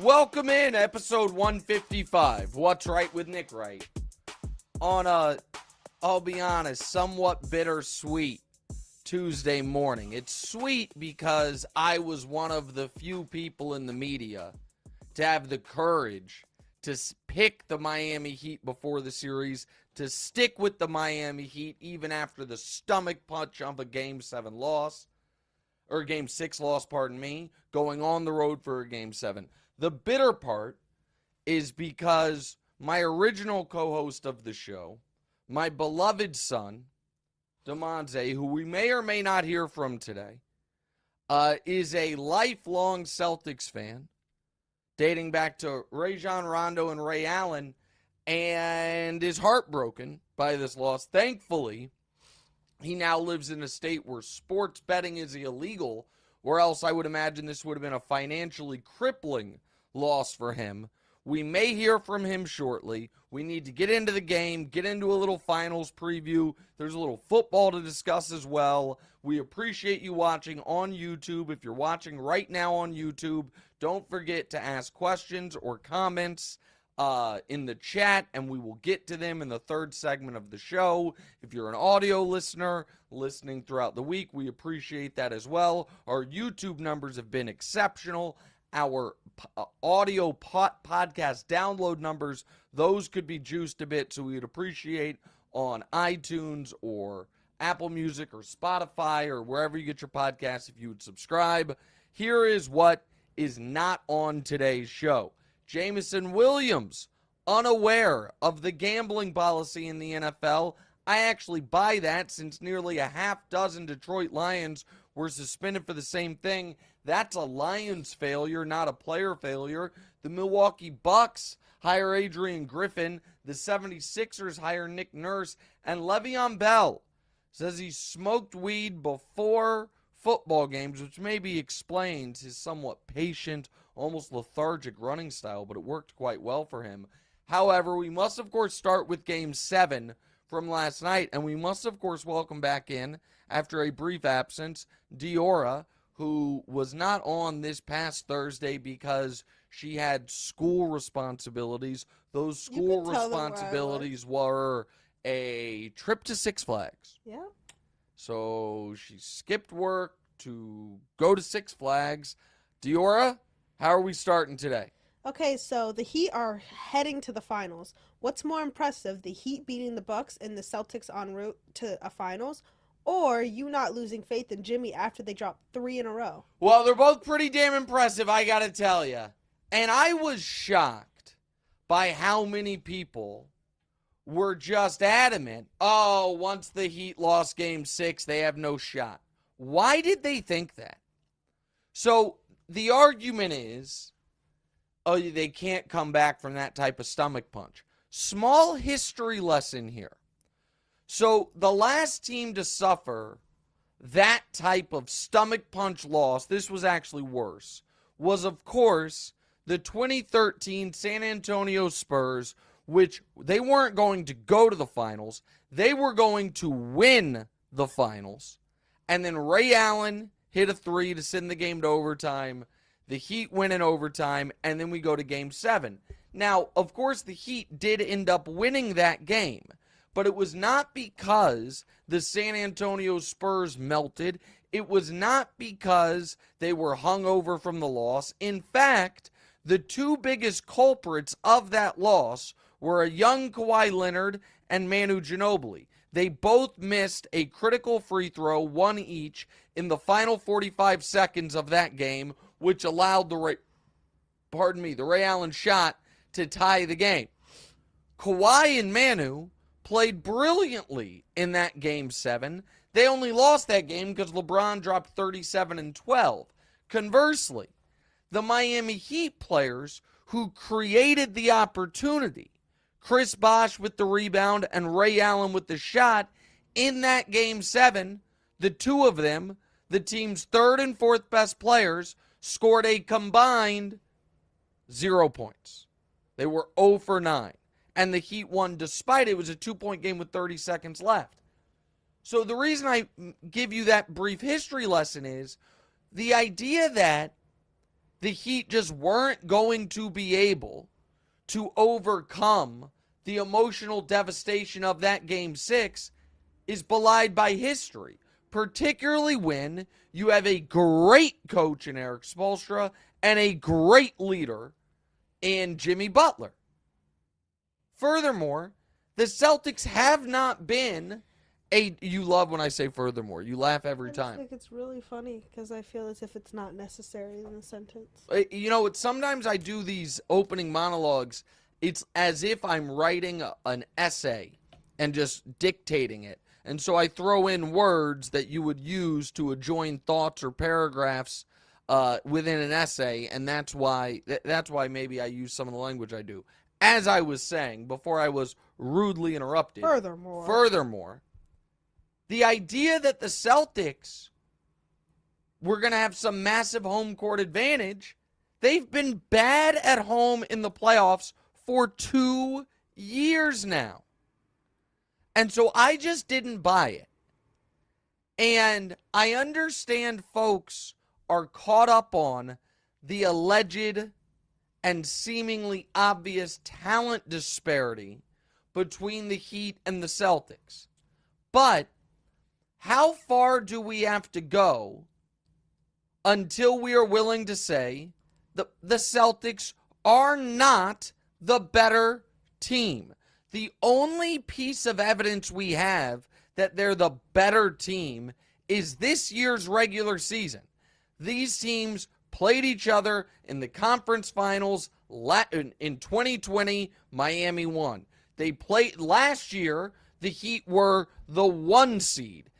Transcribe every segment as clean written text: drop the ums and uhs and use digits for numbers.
Welcome in episode 155. What's Right with Nick Wright? On a, I'll be honest, somewhat bittersweet Tuesday morning. It's sweet because I was one of the few people in the media to have the courage to pick the Miami Heat before the series, to stick with the Miami Heat even after the stomach punch of a Game 7 loss, or Game 6 loss, pardon me, going on the road for a Game 7. The bitter part is because my original co-host of the show, my beloved son, DeMonze, who we may or may not hear from today, is a lifelong Celtics fan, dating back to Rajon Rondo and Ray Allen, and is heartbroken by this loss. Thankfully, he now lives in a state where sports betting is illegal, or else I would imagine this would have been a financially crippling loss for him. We may hear from him shortly. We need to get into the game, get into a little finals preview. There's a little football to discuss as well. We appreciate you watching on YouTube. If you're watching right now on YouTube, don't forget to ask questions or comments in the chat, and we will get to them in the third segment of the show. If you're an audio listener listening throughout the week, we appreciate that as well. Our YouTube numbers have been exceptional. Our audio podcast download numbers, those could be juiced a bit, so we would appreciate on iTunes or Apple Music or Spotify or wherever you get your podcasts if you would subscribe. Here is what is not on today's show. Jameson Williams, unaware of the gambling policy in the NFL. I actually buy that, since nearly a half dozen Detroit Lions were suspended for the same thing. That's a Lions failure, not a player failure. The Milwaukee Bucks hire Adrian Griffin. The 76ers hire Nick Nurse. And Le'Veon Bell says he smoked weed before football games, which maybe explains his somewhat patient, almost lethargic running style, but it worked quite well for him. However, we must, of course, start with Game 7 from last night, and we must, of course, welcome back in, after a brief absence, Diora, who was not on this past Thursday because she had school responsibilities. Those school responsibilities were a trip to Six Flags. Yeah. So she skipped work to go to Six Flags. Diora, how are we starting today? Okay, so the Heat are heading to the finals. What's more impressive, the Heat beating the Bucks and the Celtics en route to a finals, or you not losing faith in Jimmy after they dropped 3 in a row? Well, they're both pretty damn impressive, I gotta tell you. And I was shocked by how many people were just adamant, oh, once the Heat lost Game 6, they have no shot. Why did they think that? So the argument is, oh, they can't come back from that type of stomach punch. Small history lesson here. So the last team to suffer that type of stomach punch loss, this was actually worse, was, of course, the 2013 San Antonio Spurs, which they weren't going to go to the finals. They were going to win the finals. And then Ray Allen hit a 3 to send the game to overtime. The Heat win in overtime, and then we go to Game 7. Now, of course, the Heat did end up winning that game, but it was not because the San Antonio Spurs melted. It was not because they were hungover from the loss. In fact, the two biggest culprits of that loss were a young Kawhi Leonard and Manu Ginobili. They both missed a critical free throw, one each, in the final 45 seconds of that game, which allowed the Ray Allen shot to tie the game. Kawhi and Manu played brilliantly in that Game 7. They only lost that game because LeBron dropped 37 and 12. Conversely, the Miami Heat players who created the opportunity, Chris Bosh with the rebound and Ray Allen with the shot, in that Game 7, the two of them, the team's third and fourth best players, scored a combined 0 points. They were 0 for 9. And the Heat won despite it was a 2-point game with 30 seconds left. So the reason I give you that brief history lesson is the idea that the Heat just weren't going to be able to overcome the emotional devastation of that Game 6 is belied by history, particularly when you have a great coach in Eric Spoelstra and a great leader in Jimmy Butler. Furthermore, the Celtics have not been you love when I say furthermore. You laugh every time. I think it's really funny because I feel as if it's not necessary in the sentence. Sometimes I do these opening monologues. It's as if I'm writing an essay and just dictating it. And so I throw in words that you would use to adjoin thoughts or paragraphs within an essay, and that's why maybe I use some of the language I do. As I was saying before I was rudely interrupted. Furthermore, the idea that the Celtics were going to have some massive home court advantage, they've been bad at home in the playoffs for 2 years now. And so I just didn't buy it. And I understand folks are caught up on the alleged and seemingly obvious talent disparity between the Heat and the Celtics. But how far do we have to go until we are willing to say the Celtics are not the better team? The only piece of evidence we have that they're the better team is this year's regular season. These teams played each other in the conference finals in 2020. Miami won. They played last year. The Heat were the 1 seed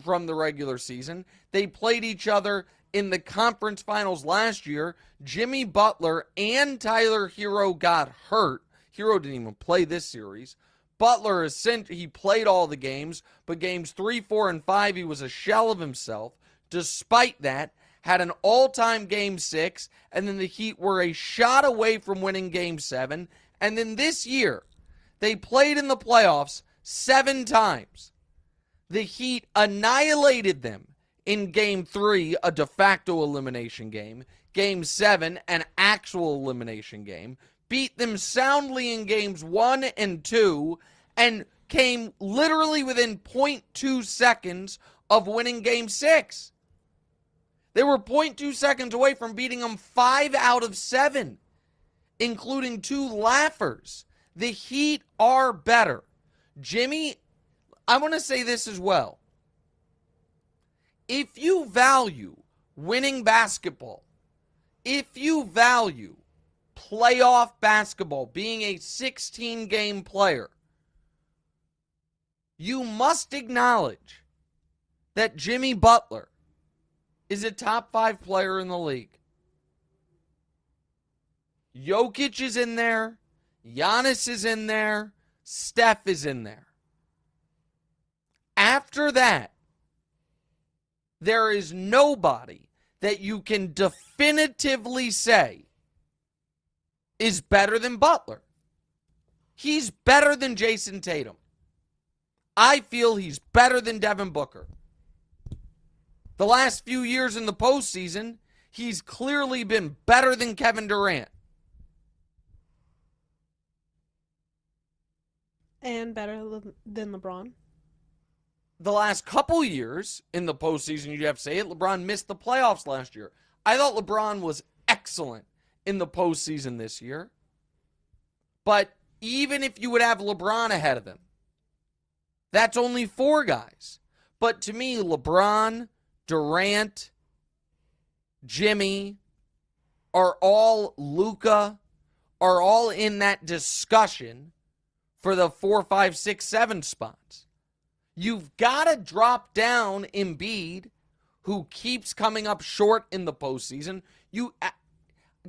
from the regular season. They played each other in the conference finals last year. Jimmy Butler and Tyler Hero got hurt. Hero didn't even play this series. Butler, he played all the games, but games 3, 4, and 5, he was a shell of himself. Despite that, had an all-time Game 6, and then the Heat were a shot away from winning Game 7. And then this year, they played in the playoffs 7 times. The Heat annihilated them in Game 3, a de facto elimination game. Game 7, an actual elimination game. Beat them soundly in Games 1 and 2, and came literally within 0.2 seconds of winning Game 6. They were 0.2 seconds away from beating them 5 out of 7, including 2 laughers. The Heat are better. Jimmy, I want to say this as well. If you value winning basketball, if you value playoff basketball, being a 16-game player, you must acknowledge that Jimmy Butler is a top 5 player in the league. Jokic is in there. Giannis is in there. Steph is in there. After that, there is nobody that you can definitively say is better than Butler. He's better than Jason Tatum. I feel he's better than Devin Booker. The last few years in the postseason, he's clearly been better than Kevin Durant. And better than LeBron. The last couple years in the postseason, you have to say it, LeBron missed the playoffs last year. I thought LeBron was excellent in the postseason this year. But even if you would have LeBron ahead of him, that's only 4 guys. But to me, LeBron, Durant, Jimmy, Luka, are all in that discussion for the 4, 5, 6, 7 spots. You've got to drop down Embiid, who keeps coming up short in the postseason.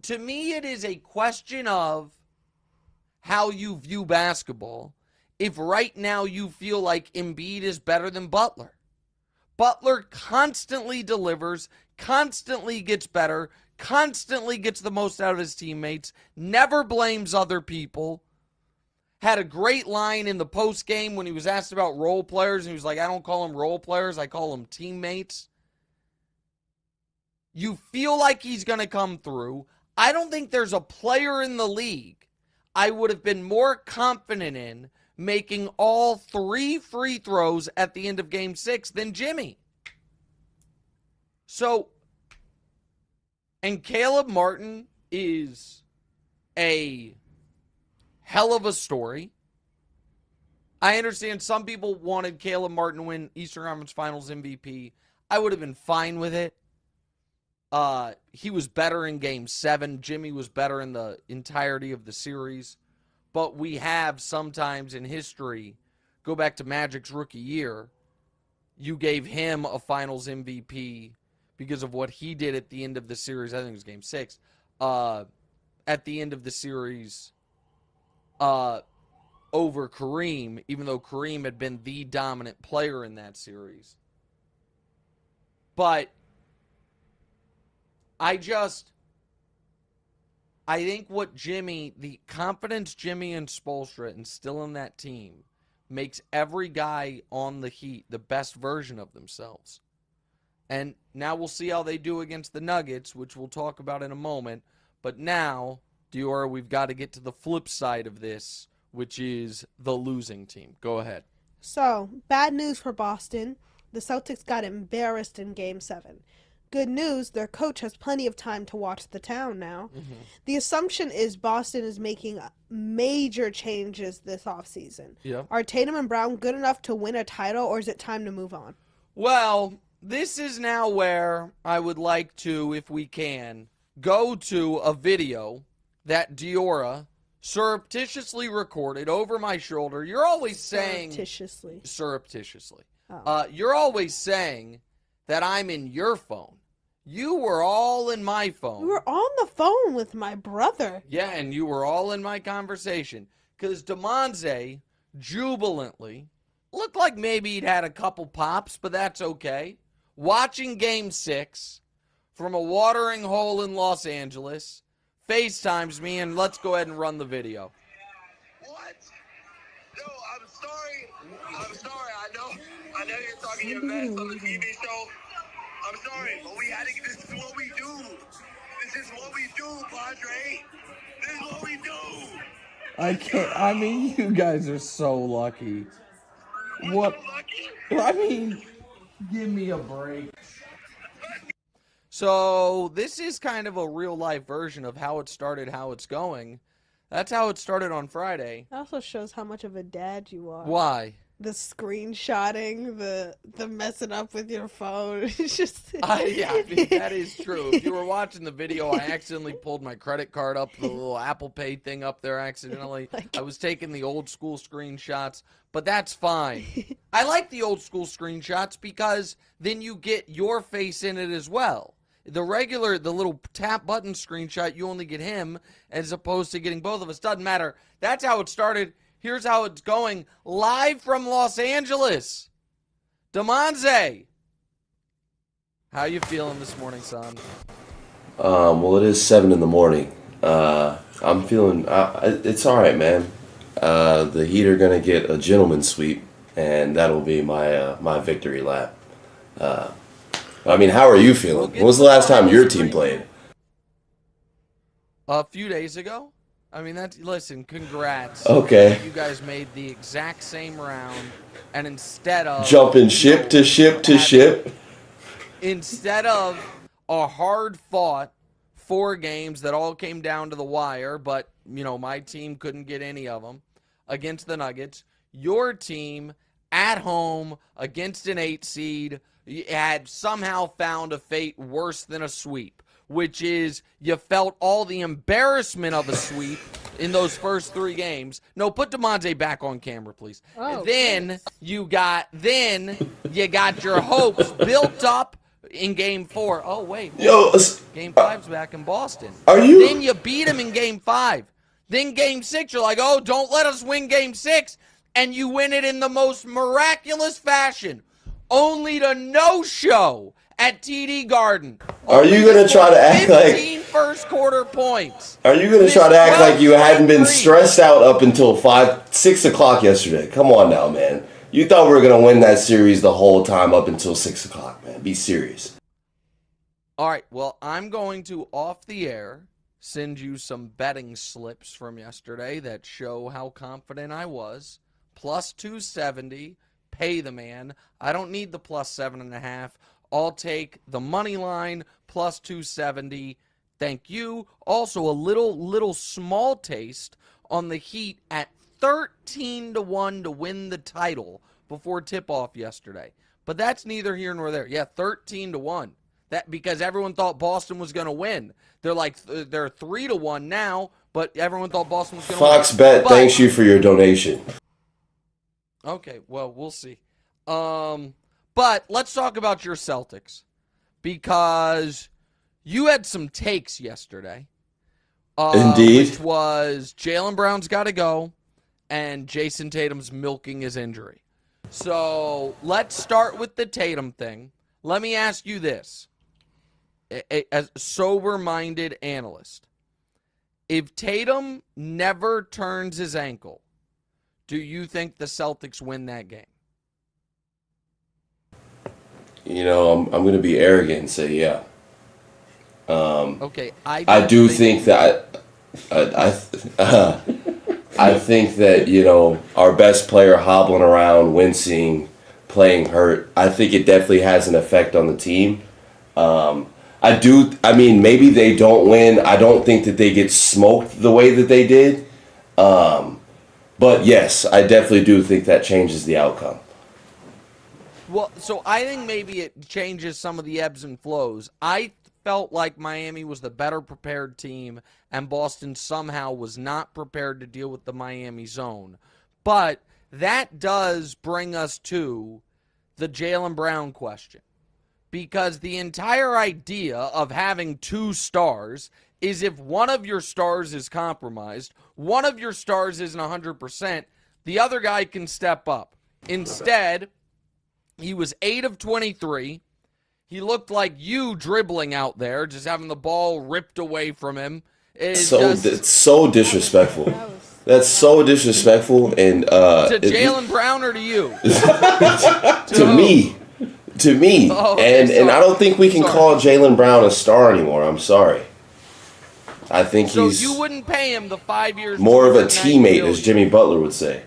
To me, it is a question of how you view basketball. If right now you feel like Embiid is better than Butler. Butler constantly delivers, constantly gets better, constantly gets the most out of his teammates, never blames other people. Had a great line in the post game when he was asked about role players, and he was like, I don't call them role players, I call them teammates. You feel like he's going to come through. I don't think there's a player in the league I would have been more confident in making all 3 free throws at the end of Game 6 than Jimmy. So, and Caleb Martin is a hell of a story. I understand some people wanted Caleb Martin to win Eastern Conference Finals MVP. I would have been fine with it. He was better in Game 7. Jimmy was better in the entirety of the series. But we have sometimes in history, go back to Magic's rookie year, you gave him a Finals MVP because of what he did at the end of the series. I think it was Game 6. At the end of the series over Kareem, even though Kareem had been the dominant player in that series. But I think what the confidence Jimmy and Spoelstra instill in that team makes every guy on the Heat the best version of themselves. And now we'll see how they do against the Nuggets, which we'll talk about in a moment. But now, Diora, we've got to get to the flip side of this, which is the losing team. Go ahead. So, bad news for Boston. The Celtics got embarrassed in Game 7. Good news, their coach has plenty of time to watch the town now. Mm-hmm. The assumption is Boston is making major changes this offseason. Yeah. Are Tatum and Brown good enough to win a title, or is it time to move on? Well, this is now where I would like to, if we can, go to a video that Diora surreptitiously recorded over my shoulder. You're always saying... Surreptitiously. Oh. You're always saying that I'm in your phone. You were all in my phone. You were on the phone with my brother. Yeah, and you were all in my conversation. Because DeMonze jubilantly looked like maybe he'd had a couple pops, but that's okay. Watching Game 6 from a watering hole in Los Angeles, FaceTimes me, and let's go ahead and run the video. What? No, I'm sorry. I know you're talking your best on the TV show. I'm sorry, but this is what we do. This is what we do, Padre. This is what we do. You guys are so lucky. What? So lucky? Give me a break. So, this is kind of a real-life version of how it started, how it's going. That's how it started on Friday. It also shows how much of a dad you are. Why? The screenshotting, the messing up with your phone. It's just... that is true. If you were watching the video, I accidentally pulled my credit card up, the little Apple Pay thing up there accidentally. I was taking the old school screenshots, but that's fine. I like the old school screenshots because then you get your face in it as well. The little tap button screenshot, you only get him as opposed to getting both of us. Doesn't matter. That's how it started. Here's how it's going. Live from Los Angeles. DeMonze. How you feeling this morning, son? Well, it is 7 in the morning. I'm feeling, it's all right, man. The Heat are going to get a gentleman's sweep, and that'll be my victory lap. How are you feeling? When was the last time your team played? A few days ago. Listen, congrats. Okay. You guys made the exact same round, and instead of... Jumping ship to ship to ship. Instead of a hard-fought 4 games that all came down to the wire, but, my team couldn't get any of them, against the Nuggets, your team, at home, against an 8 seed, had somehow found a fate worse than a sweep, which is you felt all the embarrassment of a sweep in those first 3 games. No, put DeMonze back on camera, please. Oh, then you got your hopes built up in Game 4. Oh wait, Game 5's back in Boston. Then you beat him in Game 5. Then Game 6, you're like, oh, don't let us win Game 6, and you win it in the most miraculous fashion, only to no-show at TD Garden. Are you going to try to act like 15 first quarter points? Are you going to try to act like you hadn't been stressed out up until 6 o'clock yesterday? Come on now, man. You thought we were going to win that series the whole time up until 6 o'clock, man. Be serious. All right, well, I'm going to, off the air, send you some betting slips from yesterday that show how confident I was. Plus 270, pay the man. I don't need the plus 7.5. I'll take the money line, plus 270. Thank you. Also, a little small taste on the Heat at 13-1 to win the title before tip-off yesterday. But that's neither here nor there. Yeah, 13-1. That because everyone thought Boston was going to win. They're 3-1 now, but everyone thought Boston was going to win. Fox Bet thanks you for your donation. Okay, well, we'll see. But let's talk about your Celtics, because you had some takes yesterday. Indeed. Which was Jaylen Brown's got to go and Jason Tatum's milking his injury. So let's start with the Tatum thing. Let me ask you this. As a sober-minded analyst, if Tatum never turns his ankle, do you think the Celtics win that game? You know, I'm going to be arrogant and say yeah. Okay, I do think that I think that, you know, our best player hobbling around, wincing, playing hurt, I think it definitely has an effect on the team. Maybe they don't win. I don't think that they get smoked the way that they did. But yes, I definitely do think that changes the outcome. Well, so I think maybe it changes some of the ebbs and flows. I felt like Miami was the better prepared team, and Boston somehow was not prepared to deal with the Miami zone. But that does bring us to the Jaylen Brown question. Because the entire idea of having two stars is if one of your stars is compromised, one of your stars isn't 100%, the other guy can step up. Instead, he was 8 of 23. He looked like you dribbling out there, just having the ball ripped away from him. It's so disrespectful. That's so disrespectful. And to Jaylen Brown or to you? To me. To me. Oh, okay, and I don't think we can call Jaylen Brown a star anymore. I'm sorry. I think he's... So you wouldn't pay him the 5 years... More of a teammate, as Jimmy Butler would say.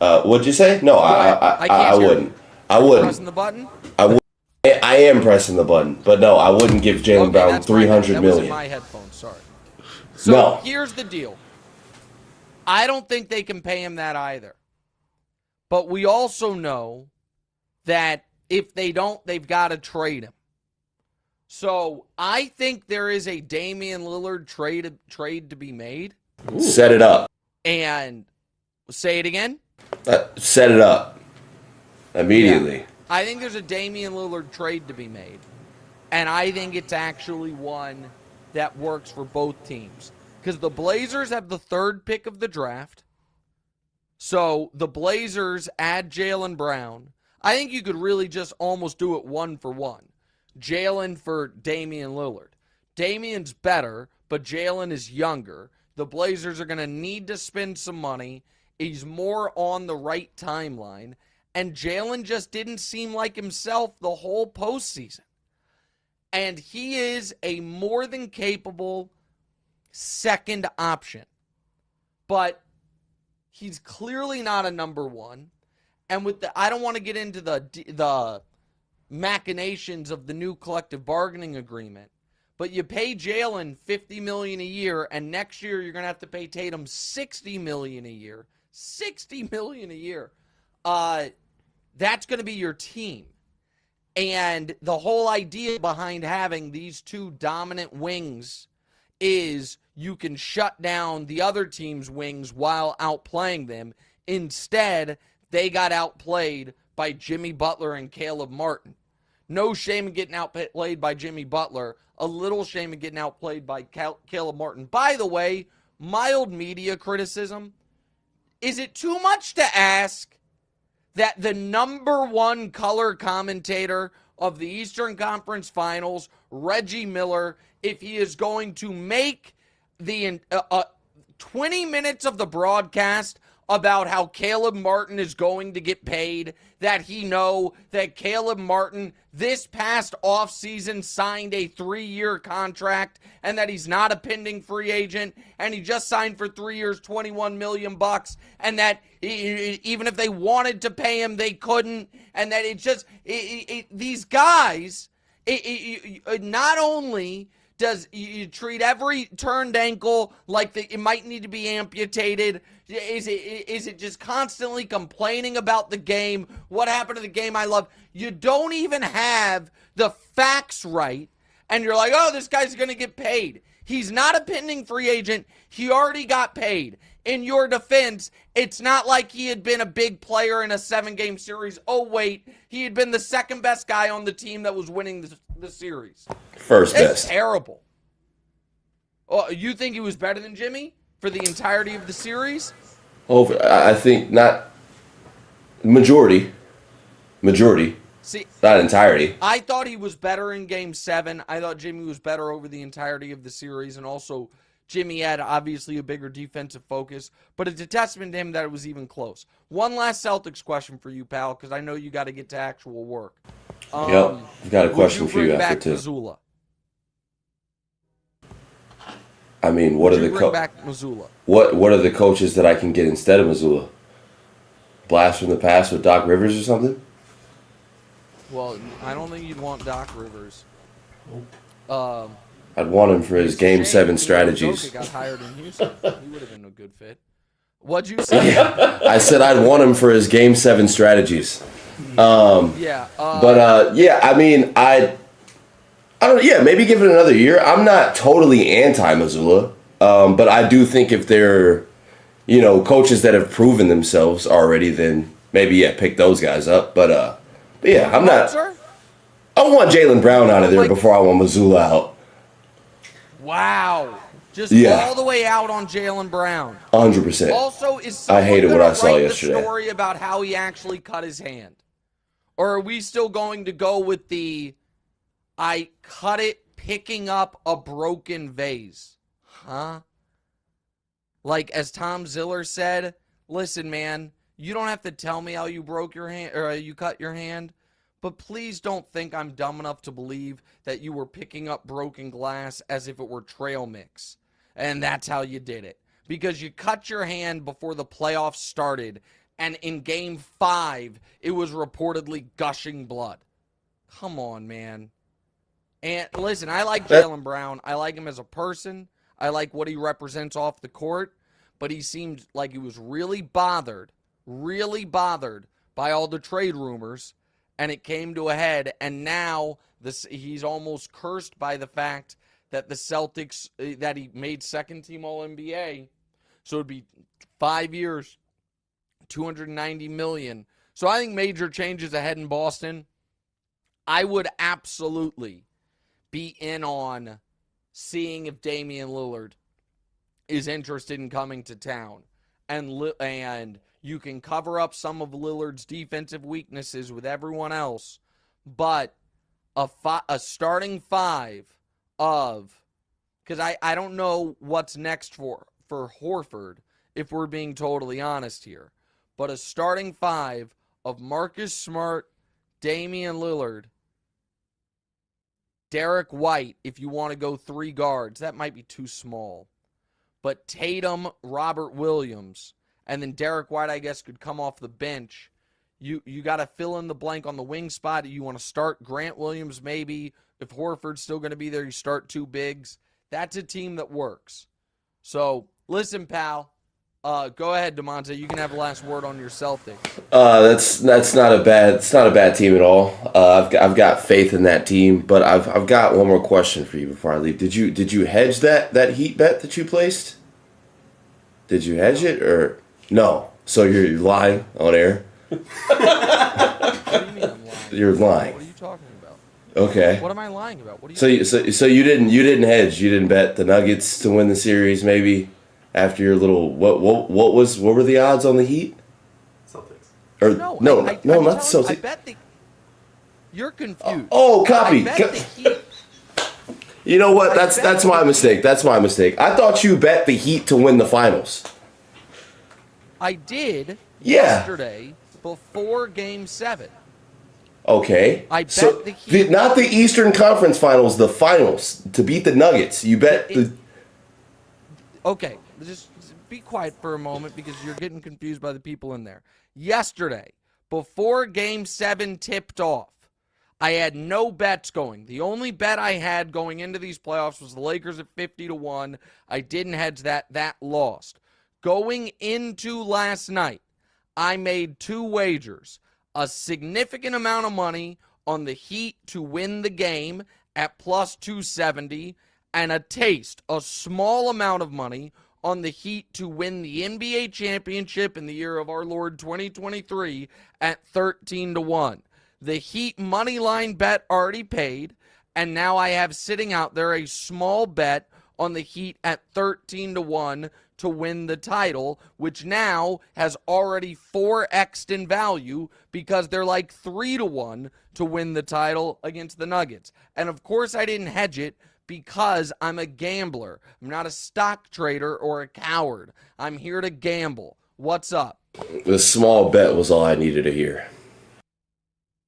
What'd you say? No, I wouldn't. I wouldn't. Pressing the button? I am pressing the button, but no, I wouldn't give Jaylen Brown $300 million. That was in my headphones, sorry. So Here's the deal. I don't think they can pay him that either. But we also know that if they don't, they've got to trade him. So I think there is a Damian Lillard trade to be made. Ooh. Set it up. And say it again? Set it up. Immediately. Yeah. I think there's a Damian Lillard trade to be made. And I think it's actually one that works for both teams. Because the Blazers have the 3rd pick of the draft. So the Blazers add Jaylen Brown. I think you could really just almost do it 1-for-1. Jaylen for Damian Lillard. Damian's better, but Jaylen is younger. The Blazers are going to need to spend some money. He's more on the right timeline. And Jaylen just didn't seem like himself the whole postseason. And he is a more than capable second option. But he's clearly not a number one. And with I don't want to get into the machinations of the new collective bargaining agreement, but you pay Jaylen $50 million a year, and next year you're going to have to pay Tatum $60 million a year. $60 million a year. That's going to be your team. And the whole idea behind having these two dominant wings is you can shut down the other team's wings while outplaying them. Instead, they got outplayed by Jimmy Butler and Caleb Martin. No shame in getting outplayed by Jimmy Butler. A little shame in getting outplayed by Caleb Martin. By the way, mild media criticism. Is it too much to ask that the number one color commentator of the Eastern Conference Finals, Reggie Miller, if he is going to make the 20 minutes of the broadcast about how Caleb Martin is going to get paid, that he know that Caleb Martin this past offseason signed a 3-year contract and that he's not a pending free agent and he just signed for 3 years, $21 million, and that even if they wanted to pay him, they couldn't, and that these guys, not only does you treat every turned ankle like it might need to be amputated? Is it just constantly complaining about the game? What happened to the game I love? You don't even have the facts right, and you're like, oh, this guy's going to get paid. He's not a pending free agent. He already got paid. In your defense, it's not like he had been a big player in a 7-game series. Oh, wait, he had been the second best guy on the team that was winning the series. First best. It's terrible. Oh, you think he was better than Jimmy for the entirety of the series? Oh, I think not majority. See, not entirety. I thought he was better in Game 7. I thought Jimmy was better over the entirety of the series, and also Jimmy had obviously a bigger defensive focus, but it's a testament to him that it was even close. One last Celtics question for you, pal, because I know you got to get to actual work. Yep, I've got a question for you after too. Missoula? I mean, what are the Missoula? What are the coaches that I can get instead of Missoula? Blast from the past with Doc Rivers or something? Well, I don't think you'd want Doc Rivers. I'd want him for his Game 7 strategies. Got hired in Houston. He would have been a good fit. What'd you say? I said I'd want him for his Game 7 strategies. Yeah. I mean, I don't know. Yeah, maybe give it another year. I'm not totally anti-Missoula, but I do think if they're, coaches that have proven themselves already, then maybe, pick those guys up. But yeah, I'm not. I want Jaylen Brown out of there before I want Missoula out. Wow. Just all the way out on Jaylen Brown. 100%. Also, is I hated what I saw yesterday. The story about how he actually cut his hand? Or are we still going to go with the I cut it picking up a broken vase? Huh? Like, as Tom Ziller said, listen, man, you don't have to tell me how you broke your hand or you cut your hand, but please don't think I'm dumb enough to believe that you were picking up broken glass as if it were trail mix. And that's how you did it. Because you cut your hand before the playoffs started, and in Game 5, it was reportedly gushing blood. Come on, man. And listen, I like Jaylen Brown. I like him as a person. I like what he represents off the court. But he seemed like he was really bothered by all the trade rumors. And it came to a head. And now he's almost cursed by the fact that the Celtics, that he made second-team All-NBA. So it'd be 5 years, $290 million. So I think major changes ahead in Boston. I would absolutely be in on seeing if Damian Lillard is interested in coming to town. And you can cover up some of Lillard's defensive weaknesses with everyone else. But a starting five of, because I don't know what's next for Horford, if we're being totally honest here. But a starting five of Marcus Smart, Damian Lillard, Derek White, if you want to go 3 guards. That might be too small. But Tatum, Robert Williams, and then Derek White, I guess, could come off the bench. You got to fill in the blank on the wing spot. You want to start Grant Williams maybe. If Horford's still going to be there, you start 2 bigs. That's a team that works. So, listen, pal. Go ahead, DeMonte. You can have the last word on your Celtics. That's not a bad. It's not a bad team at all. I've got faith in that team, but I've got one more question for you before I leave. Did you hedge that Heat bet that you placed? Did you hedge it or no? So you're lying on air. What do you mean I'm lying? You're lying. What are you talking about? Okay. What am I lying about? What are you? So you didn't hedge. You didn't bet the Nuggets to win the series maybe. After your little what were the odds on the Heat? Celtics. Or no, not the Celtics. I bet you're confused. Copy. I bet the Heat. You know what? That's my mistake. That's my mistake. I thought you bet the Heat to win the finals. I did Yeah. yesterday before Game 7. Okay. I bet so the Heat- not the Eastern Conference Finals, the finals to beat the Nuggets. You bet Okay, just be quiet for a moment because you're getting confused by the people in there. Yesterday, before Game 7 tipped off, I had no bets going. The only bet I had going into these playoffs was the Lakers at 50-1. I didn't hedge that. That lost. Going into last night, I made 2 wagers. A significant amount of money on the Heat to win the game at plus 270, and a small amount of money on the Heat to win the NBA championship in the year of our Lord 2023 at 13-1. The Heat money line bet already paid, and now I have sitting out there a small bet on the Heat at 13-1 to win the title, which now has already 4x'd in value because they're like 3-1 to win the title against the Nuggets. And of course I didn't hedge it because I'm a gambler. I'm not a stock trader or a coward. I'm here to gamble. What's up? the small bet was all I needed to hear.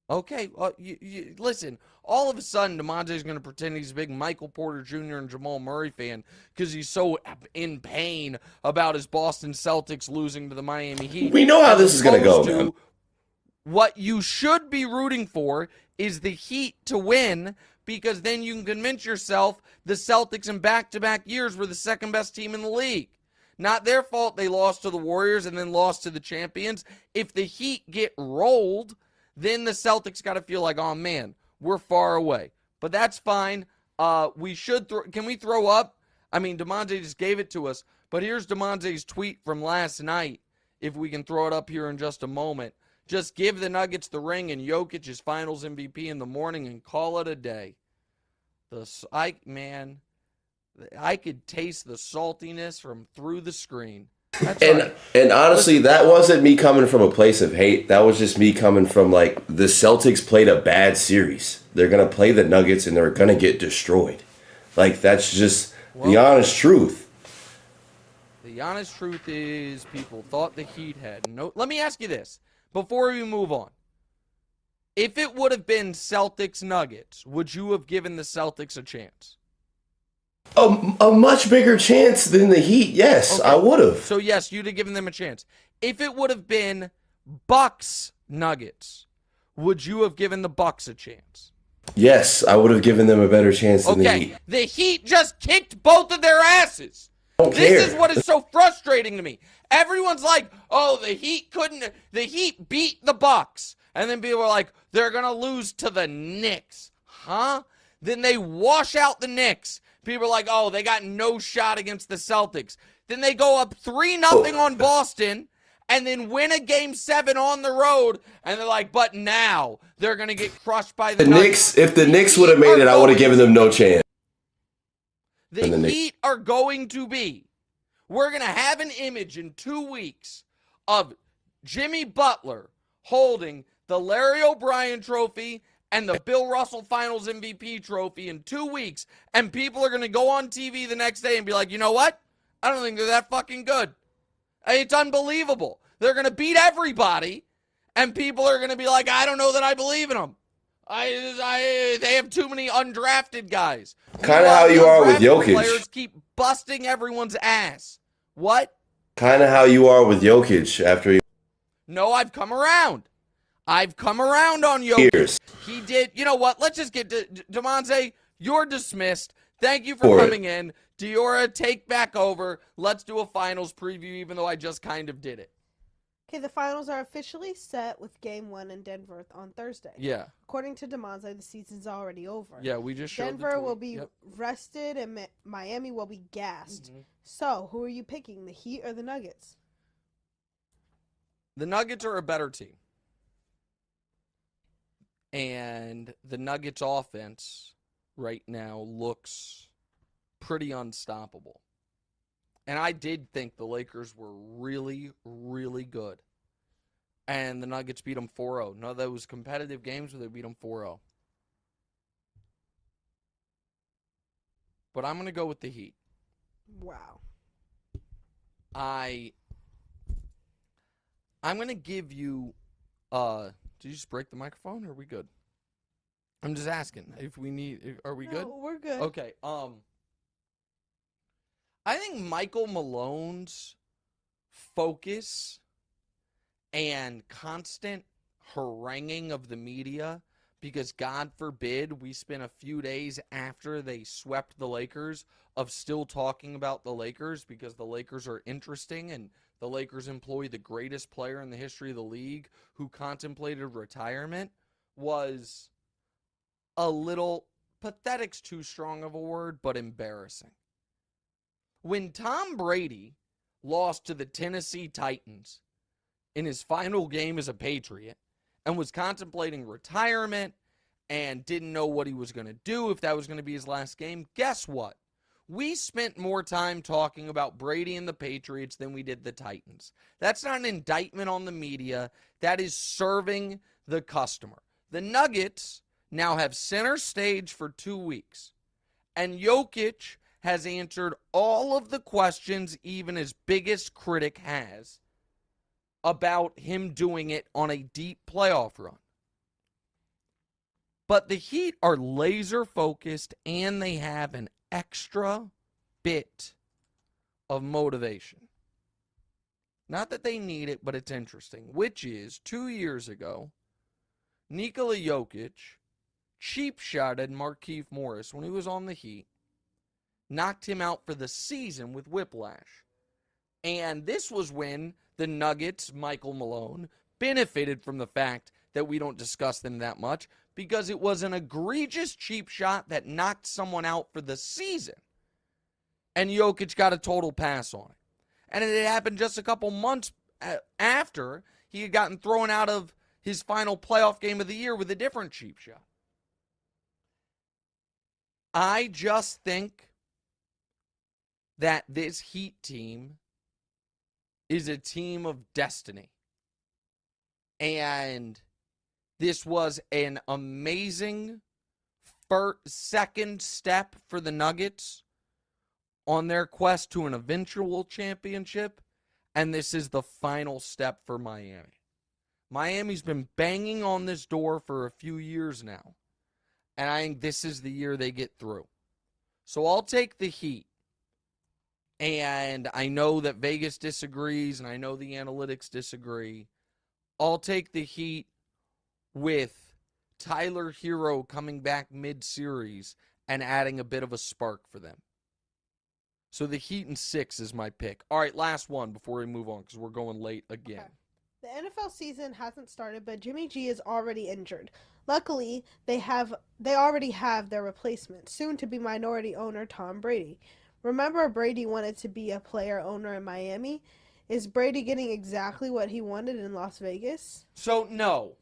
Okay, well, you listen, all of a sudden, DeMonte's going to pretend he's a big Michael Porter Jr. and Jamal Murray fan because he's so in pain about his Boston Celtics losing to the Miami Heat. We know how this is going to go, man. What you should be rooting for is the Heat to win, because then you can convince yourself the Celtics in back-to-back years were the second best team in the league. Not their fault they lost to the Warriors and then lost to the champions. If the Heat get rolled, then the Celtics got to feel like, oh man, we're far away. But that's fine. We should can we throw up? I mean, DeMonte just gave it to us, but here's DeMonte's tweet from last night. If we can throw it up here in just a moment. Just give the Nuggets the ring and Jokic is Finals MVP in the morning and call it a day. I could taste the saltiness from through the screen. That's right. And honestly, that wasn't me coming from a place of hate. That was just me coming from, like, the Celtics played a bad series. They're going to play the Nuggets and they're going to get destroyed. Like, that's just the honest truth. The honest truth is people thought the Heat had no... Let me ask you this before we move on. If it would have been Celtics-Nuggets, would you have given the Celtics a chance? A much bigger chance than the Heat, yes, Okay. I would have. So, yes, you'd have given them a chance. If it would have been Bucks-Nuggets, would you have given the Bucks a chance? Yes, I would have given them a better chance than the Heat. Okay, the Heat just kicked both of their asses. This is what is so frustrating to me. Everyone's like, oh, the Heat beat the Bucks. And then people are like, they're going to lose to the Knicks. Huh? Then they wash out the Knicks. People are like, oh, they got no shot against the Celtics. Then they go up 3-0 on Boston and then win a Game 7 on the road. And they're like, but now they're going to get crushed by the Nuggets. Knicks. If the Knicks would have made it, I would have given them no chance. The Heat are going to be. We're going to have an image in 2 weeks of Jimmy Butler holding the Larry O'Brien trophy and the Bill Russell Finals MVP trophy in 2 weeks. And people are going to go on TV the next day and be like, you know what? I don't think they're that fucking good. It's unbelievable. They're going to beat everybody. And people are going to be like, I don't know that I believe in them. They have too many undrafted guys. Kind of how you are with Jokic. Players keep busting everyone's ass. What? Kind of how you are with Jokic after he... No, I've come around. I've come around on Jokic. Years. He did. You know what? Let's just get to DeMonte. You're dismissed. Thank you for coming in. Diora, take back over. Let's do a finals preview, even though I just kind of did it. Okay, the finals are officially set with Game 1 in Denver on Thursday. Yeah. According to DeMonte, the season's already over. Yeah, we just showed Denver will be rested and Miami will be gassed. Mm-hmm. So, who are you picking, the Heat or the Nuggets? The Nuggets are a better team. And the Nuggets offense right now looks pretty unstoppable. And I did think the Lakers were really, really good. And the Nuggets beat them 4-0. No, that was competitive games where they beat them 4-0. But I'm going to go with the Heat. Wow. I'm going to give you, did you just break the microphone or are we good? I'm just asking if we need, are we good? No, we're good. Okay. I think Michael Malone's focus and constant haranguing of the media, because God forbid we spent a few days after they swept the Lakers of still talking about the Lakers because the Lakers are interesting and the Lakers employ the greatest player in the history of the league who contemplated retirement, was a little, pathetic's too strong of a word, but embarrassing. When Tom Brady lost to the Tennessee Titans in his final game as a Patriot and was contemplating retirement and didn't know what he was going to do, if that was going to be his last game, guess what? We spent more time talking about Brady and the Patriots than we did the Titans. That's not an indictment on the media. That is serving the customer. The Nuggets now have center stage for 2 weeks, and Jokic has answered all of the questions even his biggest critic has about him doing it on a deep playoff run. But the Heat are laser focused and they have an extra bit of motivation. Not that they need it, but it's interesting, which is 2 years ago, Nikola Jokic cheap-shotted Markieff Morris when he was on the Heat, knocked him out for the season with whiplash. And this was when the Nuggets, Michael Malone, benefited from the fact that we don't discuss them that much because it was an egregious cheap shot that knocked someone out for the season. And Jokic got a total pass on it. And it had happened just a couple months after he had gotten thrown out of his final playoff game of the year with a different cheap shot. I just think that this Heat team is a team of destiny. And this was an amazing second step for the Nuggets on their quest to an eventual championship. And this is the final step for Miami. Miami's been banging on this door for a few years now. And I think this is the year they get through. So I'll take the Heat. And I know that Vegas disagrees, and I know the analytics disagree. I'll take the Heat with Tyler Hero coming back mid-series and adding a bit of a spark for them. So the Heat in 6 is my pick. All right, last one before we move on because we're going late again. Okay. The NFL season hasn't started, but Jimmy G is already injured. Luckily, they already have their replacement, soon to be minority owner Tom Brady. Remember, Brady wanted to be a player owner in Miami? Is Brady getting exactly what he wanted in Las Vegas? So no.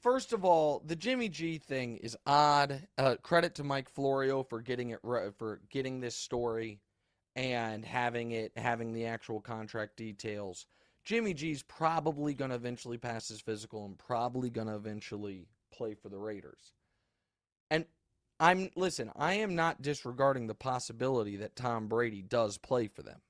First of all, the Jimmy G thing is odd. Credit to Mike Florio for getting this story and having the actual contract details. Jimmy G's probably going to eventually pass his physical and probably going to eventually play for the Raiders. And I am not disregarding the possibility that Tom Brady does play for them.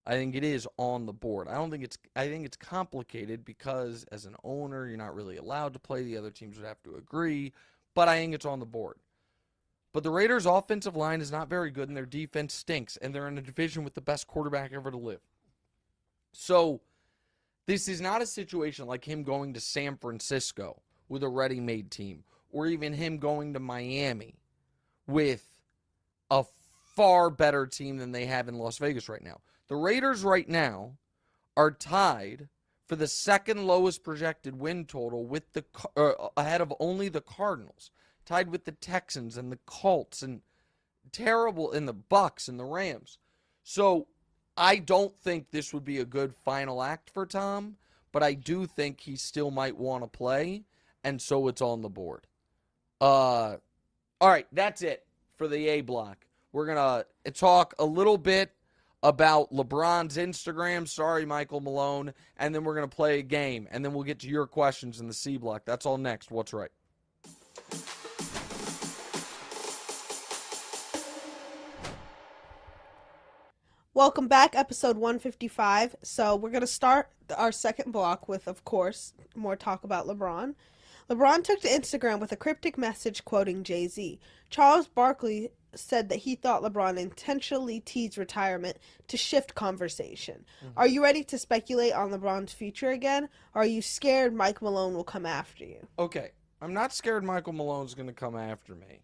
I think it is on the board. I think it's complicated because as an owner, you're not really allowed to play. The other teams would have to agree, but I think it's on the board. But the Raiders' offensive line is not very good and their defense stinks, and they're in a division with the best quarterback ever to live. So this is not a situation like him going to San Francisco with a ready-made team, or even him going to Miami with a far better team than they have in Las Vegas right now. The Raiders right now are tied for the second lowest projected win total with ahead of only the Cardinals, tied with the Texans and the Colts and the Bucks and the Rams. So I don't think this would be a good final act for Tom, but I do think he still might want to play, and so it's on the board. All right, that's it for the A block. We're going to talk a little bit about LeBron's Instagram. Sorry, Michael Malone. And then we're going to play a game, and then we'll get to your questions in the C block. That's all next. What's right? Welcome back, episode 155. So we're going to start our second block with, of course, more talk about LeBron. LeBron took to Instagram with a cryptic message quoting Jay-Z. Charles Barkley said that he thought LeBron intentionally teased retirement to shift conversation. Are you ready to speculate on LeBron's future again? Or are you scared Mike Malone will come after you? Okay, I'm not scared Michael Malone's going to come after me.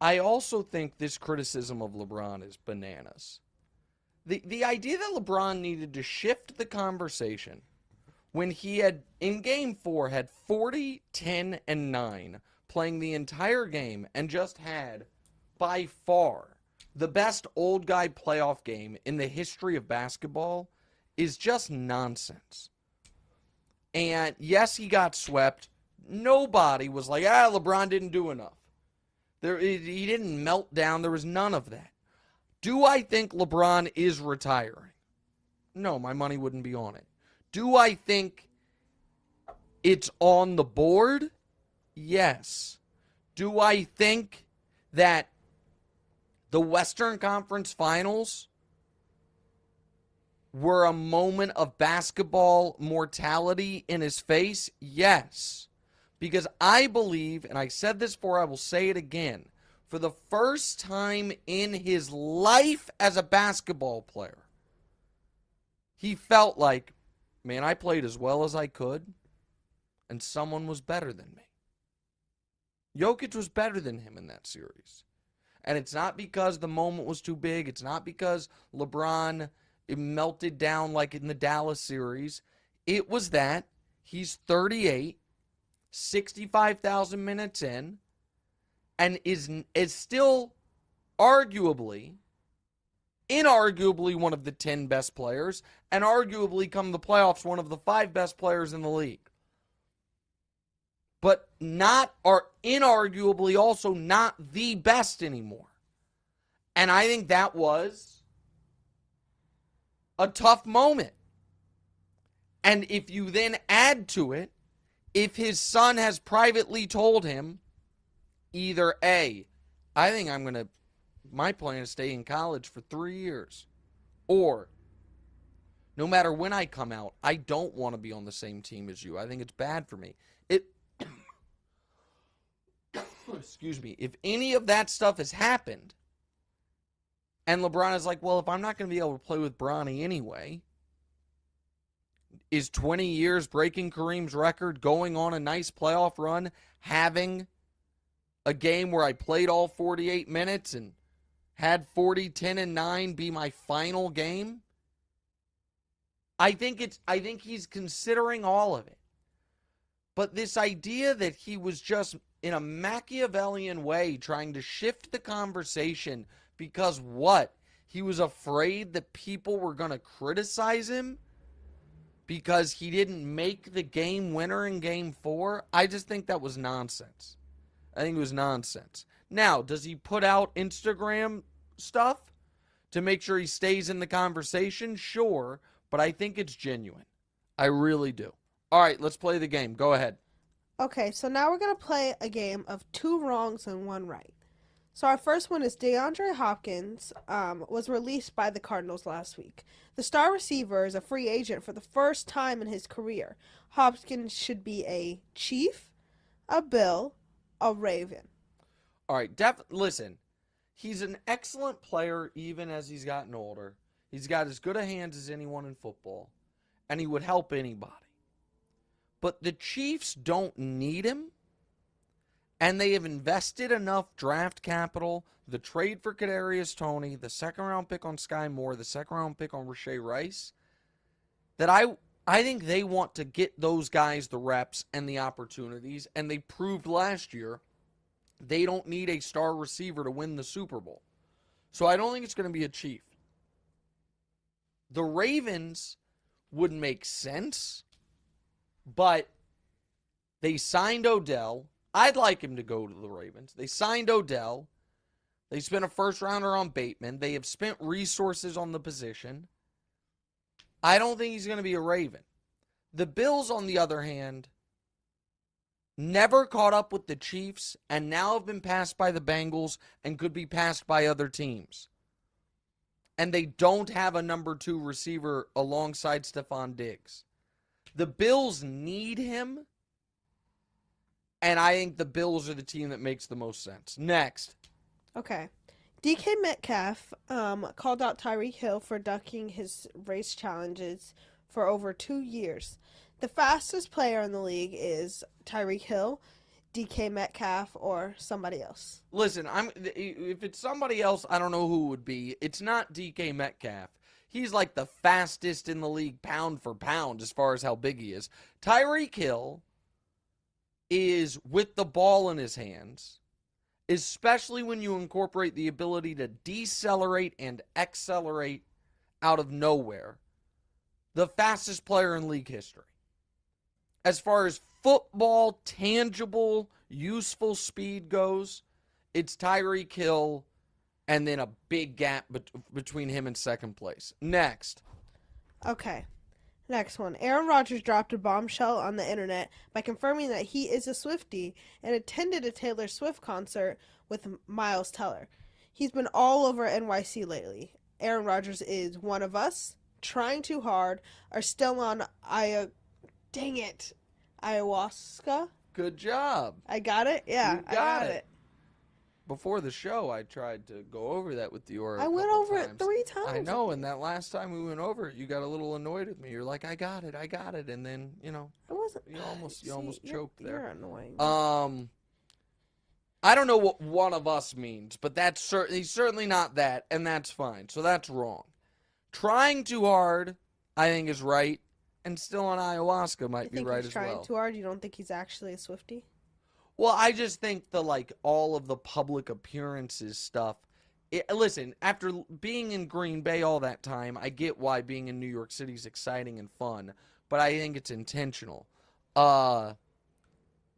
I also think this criticism of LeBron is bananas. The idea that LeBron needed to shift the conversation when he had, in Game 4, had 40, 10, and 9, playing the entire game, and just had, by far, the best old guy playoff game in the history of basketball is just nonsense. And yes, he got swept. Nobody was like, LeBron didn't do enough. He didn't melt down. There was none of that. Do I think LeBron is retiring? No, my money wouldn't be on it. Do I think it's on the board? Yes. Do I think that the Western Conference Finals were a moment of basketball mortality in his face? Yes. Because I believe, and I said this before, I will say it again, for the first time in his life as a basketball player, he felt like, man, I played as well as I could, and someone was better than me. Jokic was better than him in that series. And it's not because the moment was too big. It's not because LeBron melted down like in the Dallas series. It was that he's 38, 65,000 minutes in, and is still inarguably one of the 10 best players, and arguably come the playoffs one of the 5 best players in the league. But inarguably also not the best anymore. And I think that was a tough moment. And if you then add to it, if his son has privately told him, either A, I think my plan is to stay in college for 3 years, or no matter when I come out, I don't want to be on the same team as you. I think it's bad for me. Excuse me. If any of that stuff has happened, and LeBron is like, well, if I'm not going to be able to play with Bronny anyway, is 20 years breaking Kareem's record, going on a nice playoff run, having a game where I played all 48 minutes and had 40, 10, and 9 be my final game? I think he's considering all of it. But this idea that he was just in a Machiavellian way trying to shift the conversation because what? He was afraid that people were going to criticize him because he didn't make the game winner in Game 4? I just think that was nonsense. I think it was nonsense. Now, does he put out Instagram stuff to make sure he stays in the conversation? Sure, but I think it's genuine. I really do. All right, let's play the game. Go ahead. Okay, so now we're going to play a game of 2 wrongs and 1 right. So our first one is DeAndre Hopkins was released by the Cardinals last week. The star receiver is a free agent for the first time in his career. Hopkins should be a Chief, a Bill, a Raven. All right, listen, he's an excellent player even as he's gotten older. He's got as good a hands as anyone in football, and he would help anybody. But the Chiefs don't need him, and they have invested enough draft capital, the trade for Kadarius Toney, the second-round pick on Sky Moore, the second-round pick on Rashee Rice, that I think they want to get those guys the reps and the opportunities, and they proved last year they don't need a star receiver to win the Super Bowl. So I don't think it's going to be a Chief. The Ravens would make sense, but they signed Odell. I'd like him to go to the Ravens. They signed Odell. They spent a first-rounder on Bateman. They have spent resources on the position. I don't think he's going to be a Raven. The Bills, on the other hand, never caught up with the Chiefs and now have been passed by the Bengals and could be passed by other teams. and they don't have a number 2 receiver alongside Stephon Diggs. The Bills need him, and I think the Bills are the team that makes the most sense. Next. Okay. DK Metcalf called out Tyreek Hill for ducking his race challenges for over 2 years. The fastest player in the league is Tyreek Hill, DK Metcalf, or somebody else. Listen, if it's somebody else, I don't know who it would be. It's not DK Metcalf. He's like the fastest in the league pound for pound as far as how big he is. Tyreek Hill is with the ball in his hands, especially when you incorporate the ability to decelerate and accelerate out of nowhere, the fastest player in league history. As far as football, tangible, useful speed goes, it's Tyreek Hill and then a big gap between him and second place. Next. Okay. Next one. Aaron Rodgers dropped a bombshell on the internet by confirming that he is a Swiftie and attended a Taylor Swift concert with Miles Teller. He's been all over NYC lately. Aaron Rodgers is one of us, trying too hard, are still on ayahuasca. Good job. I got it? Yeah, I got it. Before the show, I tried to go over that with Diora. I went over it 3 times. I know, and that last time we went over it, you got a little annoyed with me. You're like, I got it, and then, I wasn't. You almost choked there. You're annoying. I don't know what one of us means, but he's certainly not that, and that's fine. So that's wrong. Trying too hard, I think, is right, and still on ayahuasca might be right as well. Trying too hard? You don't think he's actually a Swiftie? Well, I just think all of the public appearances stuff. Listen, after being in Green Bay all that time, I get why being in New York City is exciting and fun, but I think it's intentional. And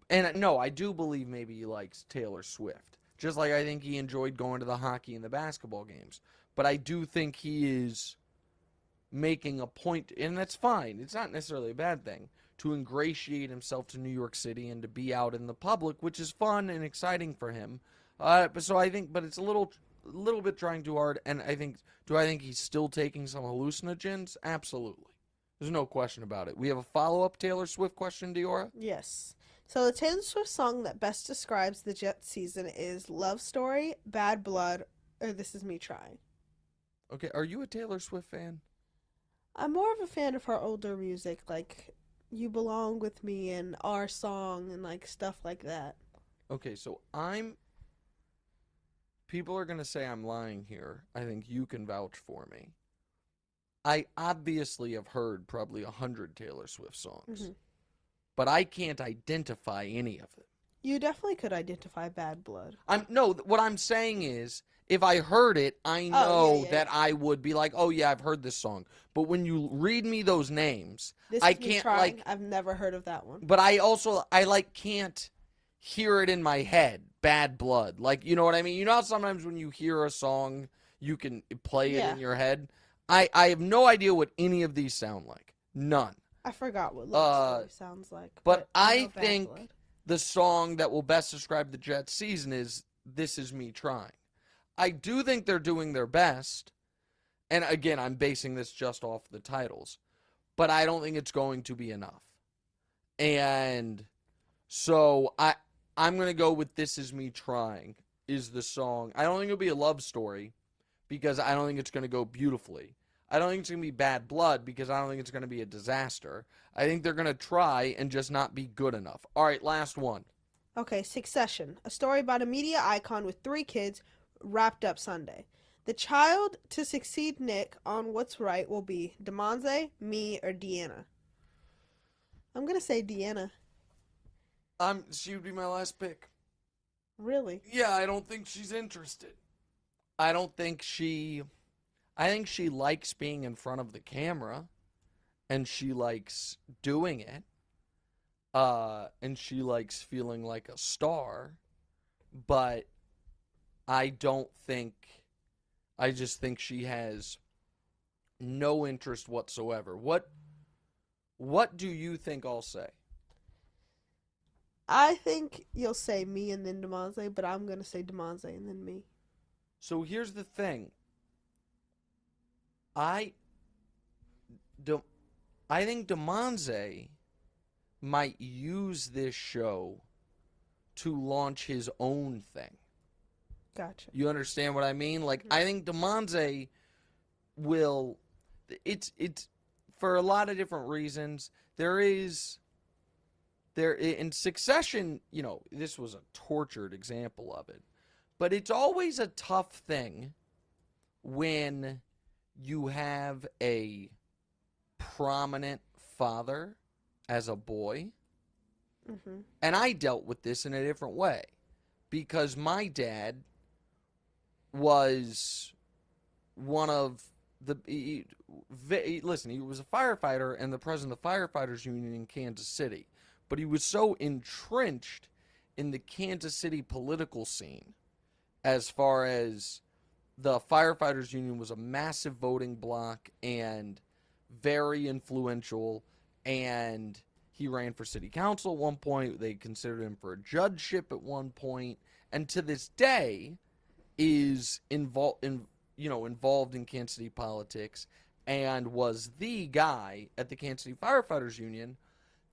no, I do believe maybe he likes Taylor Swift, just like I think he enjoyed going to the hockey and the basketball games. But I do think he is making a point, and that's fine. It's not necessarily a bad thing, to ingratiate himself to New York City and to be out in the public, which is fun and exciting for him. So I think, but it's a little bit trying too hard. And do I think he's still taking some hallucinogens? Absolutely. There's no question about it. We have a follow-up Taylor Swift question, Diora? Yes. So the Taylor Swift song that best describes the Jets season is Love Story, Bad Blood, or This Is Me Trying. Okay, are you a Taylor Swift fan? I'm more of a fan of her older music, like You Belong With Me and Our Song and stuff like that. Okay, so people are going to say I'm lying here. I think you can vouch for me. I obviously have heard probably 100 Taylor Swift songs, but I can't identify any of them. You definitely could identify Bad Blood. What I'm saying is, if I heard it, I know that I would be like, oh yeah, I've heard this song. But when you read me those names, I can't I've never heard of that one. But I also can't hear it in my head. Bad Blood, you know what I mean? You know how sometimes when you hear a song, you can play it in your head. I have no idea what any of these sound like. None. I forgot what Love Story sounds like. But I think the song that will best describe the Jets season is This Is Me Trying. I do think they're doing their best, and again, I'm basing this just off the titles, but I don't think it's going to be enough. And so I'm going to go with This Is Me Trying is the song. I don't think it'll be a love story because I don't think it's going to go beautifully. I don't think it's going to be Bad Blood because I don't think it's going to be a disaster. I think they're going to try and just not be good enough. All right, last one. Okay, Succession, a story about a media icon with 3 kids, wrapped up Sunday. The child to succeed Nick on what's right will be Demonze, me, or Deanna. I'm going to say Deanna. She would be my last pick. Really? Yeah, I don't think she's interested. I think she likes being in front of the camera, and she likes doing it, and she likes feeling like a star, but I just think she has no interest whatsoever. What do you think I'll say? I think you'll say me and then Demonze, but I'm going to say Demonze and then me. So here's the thing. I think DeMonze might use this show to launch his own thing. Gotcha. You understand what I mean? Like, I think DeMonze will. It's for a lot of different reasons. There in Succession, you know, this was a tortured example of it, but it's always a tough thing when you have a prominent father as a boy. Mm-hmm. And I dealt with this in a different way because my dad was one of listen, he was a firefighter and the president of the Firefighters Union in Kansas City. But he was so entrenched in the Kansas City political scene as far as the Firefighters Union was a massive voting bloc and very influential, and he ran for city council at one point. They considered him for a judgeship at one point, and to this day is involved in Kansas City politics and was the guy at the Kansas City Firefighters Union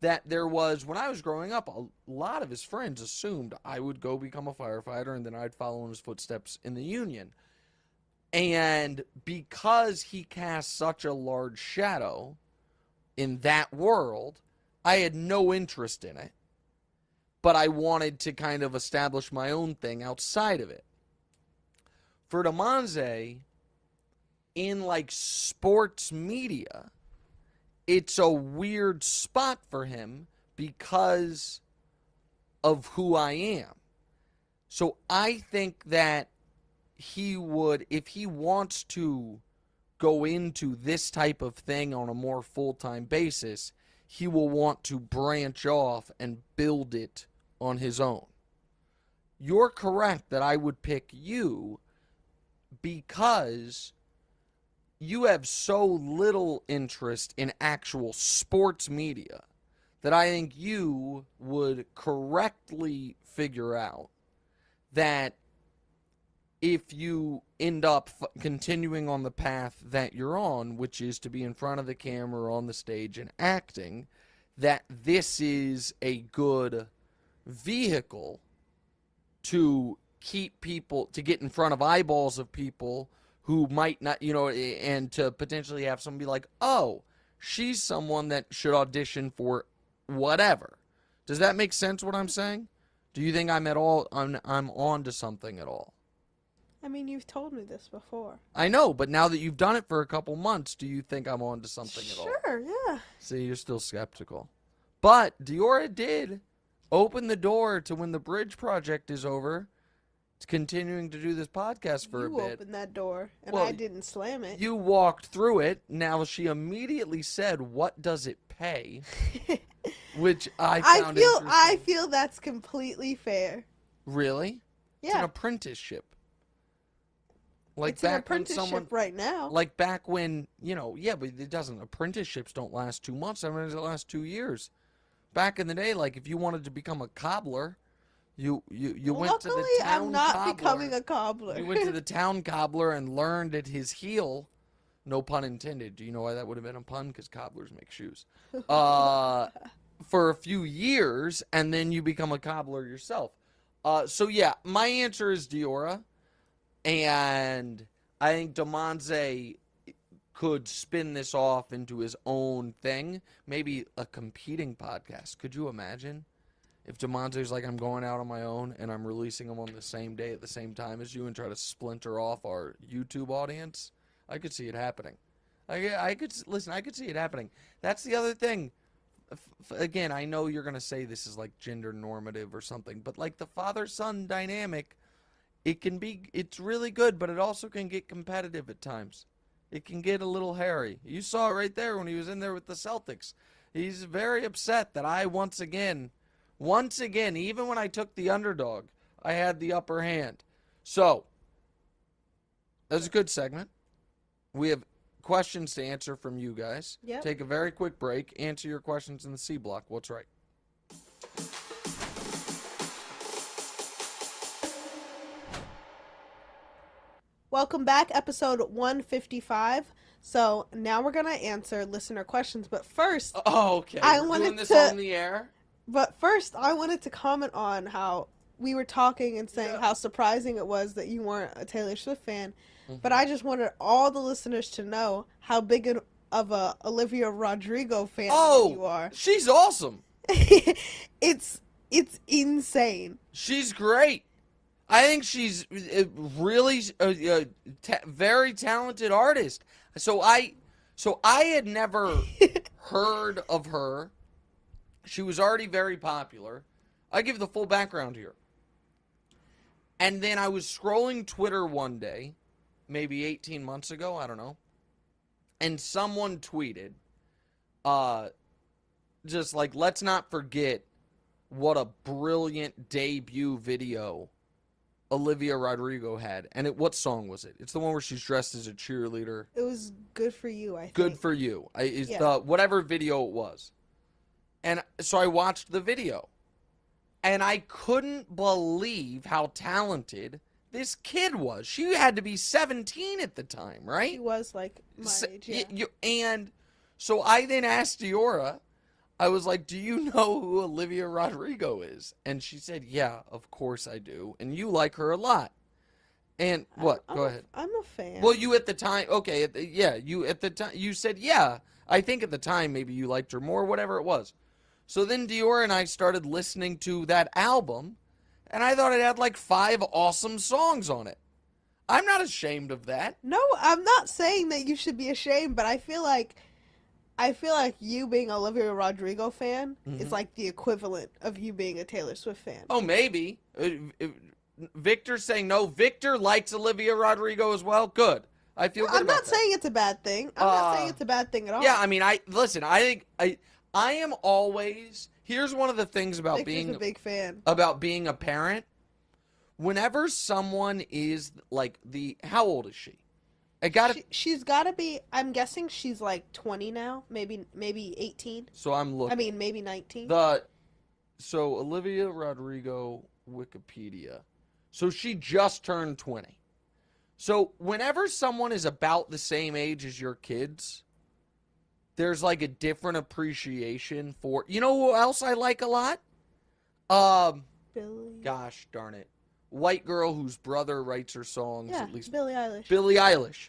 that there was, when I was growing up, a lot of his friends assumed I would go become a firefighter and then I'd follow in his footsteps in the union. And because he cast such a large shadow in that world, I had no interest in it. But I wanted to kind of establish my own thing outside of it. For DeMonze, in like sports media, it's a weird spot for him because of who I am. So I think that he would, if he wants to go into this type of thing on a more full-time basis, he will want to branch off and build it on his own. You're correct that I would pick you because you have so little interest in actual sports media that I think you would correctly figure out that if you end up continuing on the path that you're on, which is to be in front of the camera on the stage and acting, that this is a good vehicle to keep people, to get in front of eyeballs of people who might not, and to potentially have someone be like, oh, she's someone that should audition for whatever. Does that make sense what I'm saying? Do you think I'm on to something at all? I mean, you've told me this before. I know, but now that you've done it for a couple months, do you think I'm on to something at all? Sure, yeah. See, you're still skeptical. But Diora did open the door to, when the Bridge project is over, it's continuing to do this podcast for a bit. You opened that door, and Well, I didn't slam it. You walked through it. Now she immediately said, "What does it pay?" Which I found interesting. I feel that's completely fair. Really? Yeah. It's an apprenticeship. Like it's an back when apprenticeship right now. Like back when, yeah, but it doesn't. Apprenticeships don't last 2 months. I mean, it lasts 2 years. Back in the day, like if you wanted to become a cobbler, you went to the Luckily, town I'm not cobbler. becoming a cobbler. You went to the town cobbler and learned at his heel. No pun intended. Do you know why that would have been a pun? Because cobblers make shoes. For a few years, and then you become a cobbler yourself. So yeah, my answer is Diora, and I think DeMonze could spin this off into his own thing, maybe a competing podcast. Could you imagine if DeMonze's like, I'm going out on my own and I'm releasing them on the same day at the same time as you and try to splinter off our YouTube audience? I could see it happening. I could see it happening. That's the other thing. Again, I know you're going to say this is like gender normative or something, but like the father-son dynamic, it's really good, but it also can get competitive at times. It can get a little hairy. You saw it right there when he was in there with the Celtics. He's very upset that I once again, even when I took the underdog, I had the upper hand. So, that was a good segment. We have questions to answer from you guys. Yep. Take a very quick break. Answer your questions in the C block. What's right? Welcome back, episode 155. So now we're gonna answer listener questions, but first, Oh, okay. I We're wanted doing this to- on the air? I wanted to comment on how we were talking and saying how surprising it was that you weren't a Taylor Swift fan. But I just wanted all the listeners to know how big of a Olivia Rodrigo fan you are. She's awesome. it's insane. She's great. I think she's really very talented artist. So I had never heard of her. She was already very popular. I'll give the full background here. And then I was scrolling Twitter one day, maybe 18 months ago, I don't know. And someone tweeted, just like, let's not forget what a brilliant debut video Olivia Rodrigo had. And what song was it? It's the one where she's dressed as a cheerleader. It was Good For You, I think. Good For You. It's the whatever video it was. And so I watched the video. And I couldn't believe how talented this kid was. She had to be 17 at the time, right? She was like my age, yeah. And so I then asked Diora, I was like, do you know who Olivia Rodrigo is? And she said, yeah, of course I do. And you like her a lot. And what? Go ahead. I'm a fan. Well, you at the time, okay, you at the time, you said, yeah, I think at the time maybe you liked her more, whatever it was. So then Diora and I started listening to that album, and I thought it had like 5 awesome songs on it. I'm not ashamed of that. No, I'm not saying that you should be ashamed, but I feel like you being an Olivia Rodrigo fan is like the equivalent of you being a Taylor Swift fan. Oh, maybe. Victor's saying no. Victor likes Olivia Rodrigo as well. Good. I feel good I'm about not that. saying it's a bad thing. I'm not saying it's a bad thing at all. Yeah, I mean, I think I am always. Here's one of the things about Victor's a big fan. About being a parent. Whenever someone is like how old is she? She's got to be. I'm guessing she's like 20 now, maybe 18. So I'm looking. I mean, maybe 19. So Olivia Rodrigo Wikipedia. So she just turned 20. So whenever someone is about the same age as your kids, there's like a different appreciation for. You know who else I like a lot? Billie. Gosh darn it. White girl whose brother writes her songs, Yeah, at least. Billie Eilish. Billie Eilish.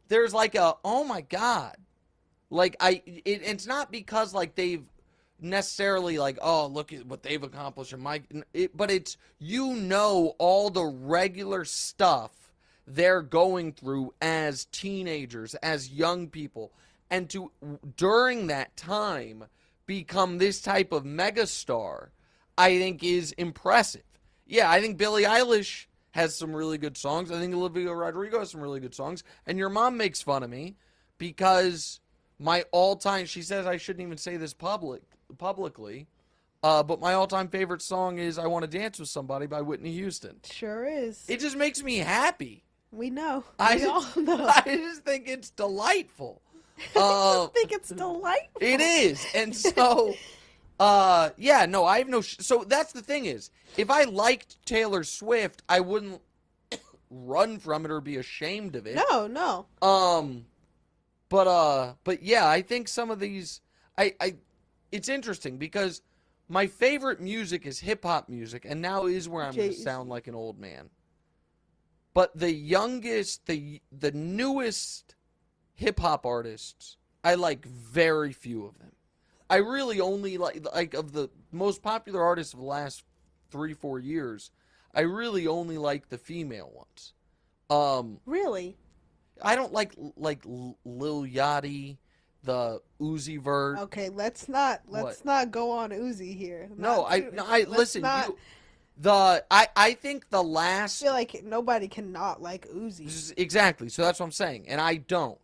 There's like oh my God. Like it's not because like they've necessarily like, oh, look at what they've accomplished but it's, all the regular stuff they're going through as teenagers, as young people, and to during that time become this type of megastar, I think is impressive. Yeah, I think Billie Eilish has some really good songs. I think Olivia Rodrigo has some really good songs. And your mom makes fun of me because my all-time, she says I shouldn't even say this publicly, but my all-time favorite song is I Want to Dance with Somebody by Whitney Houston. Sure is. It just makes me happy. We know. We all know. I just think it's delightful. I think it's delightful. It is. And so, I have no... So that's the thing is, if I liked Taylor Swift, I wouldn't run from it or be ashamed of it. No. But yeah, I think some of these... It's interesting because my favorite music is hip-hop music, and now is where I'm going to sound like an old man. But the youngest, the newest hip-hop artists, I like very few of them. I really only like of the most popular artists of the last 3-4 years, I really only like the female ones. Really? I don't like Lil Yachty, the Uzi Vert. Okay, let's not go on Uzi here. Listen. I think the last. I feel like nobody cannot like Uzi. Exactly. So that's what I'm saying, and I don't.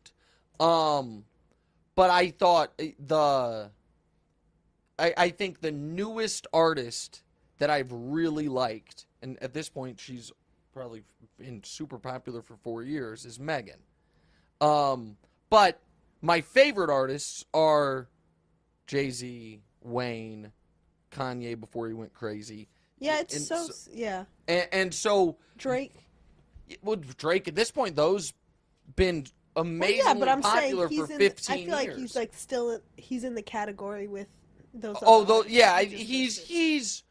But I thought I think the newest artist that I've really liked, and at this point she's probably been super popular for 4 years, is Megan. But my favorite artists are Jay-Z, Wayne, Kanye before he went crazy. Yeah, yeah. And so Drake. Well, Drake at this point, those been amazingly yeah, but I'm popular saying for he's 15 I feel years. like he's like still he's in the category with those. Oh, other artists. yeah, He just listed.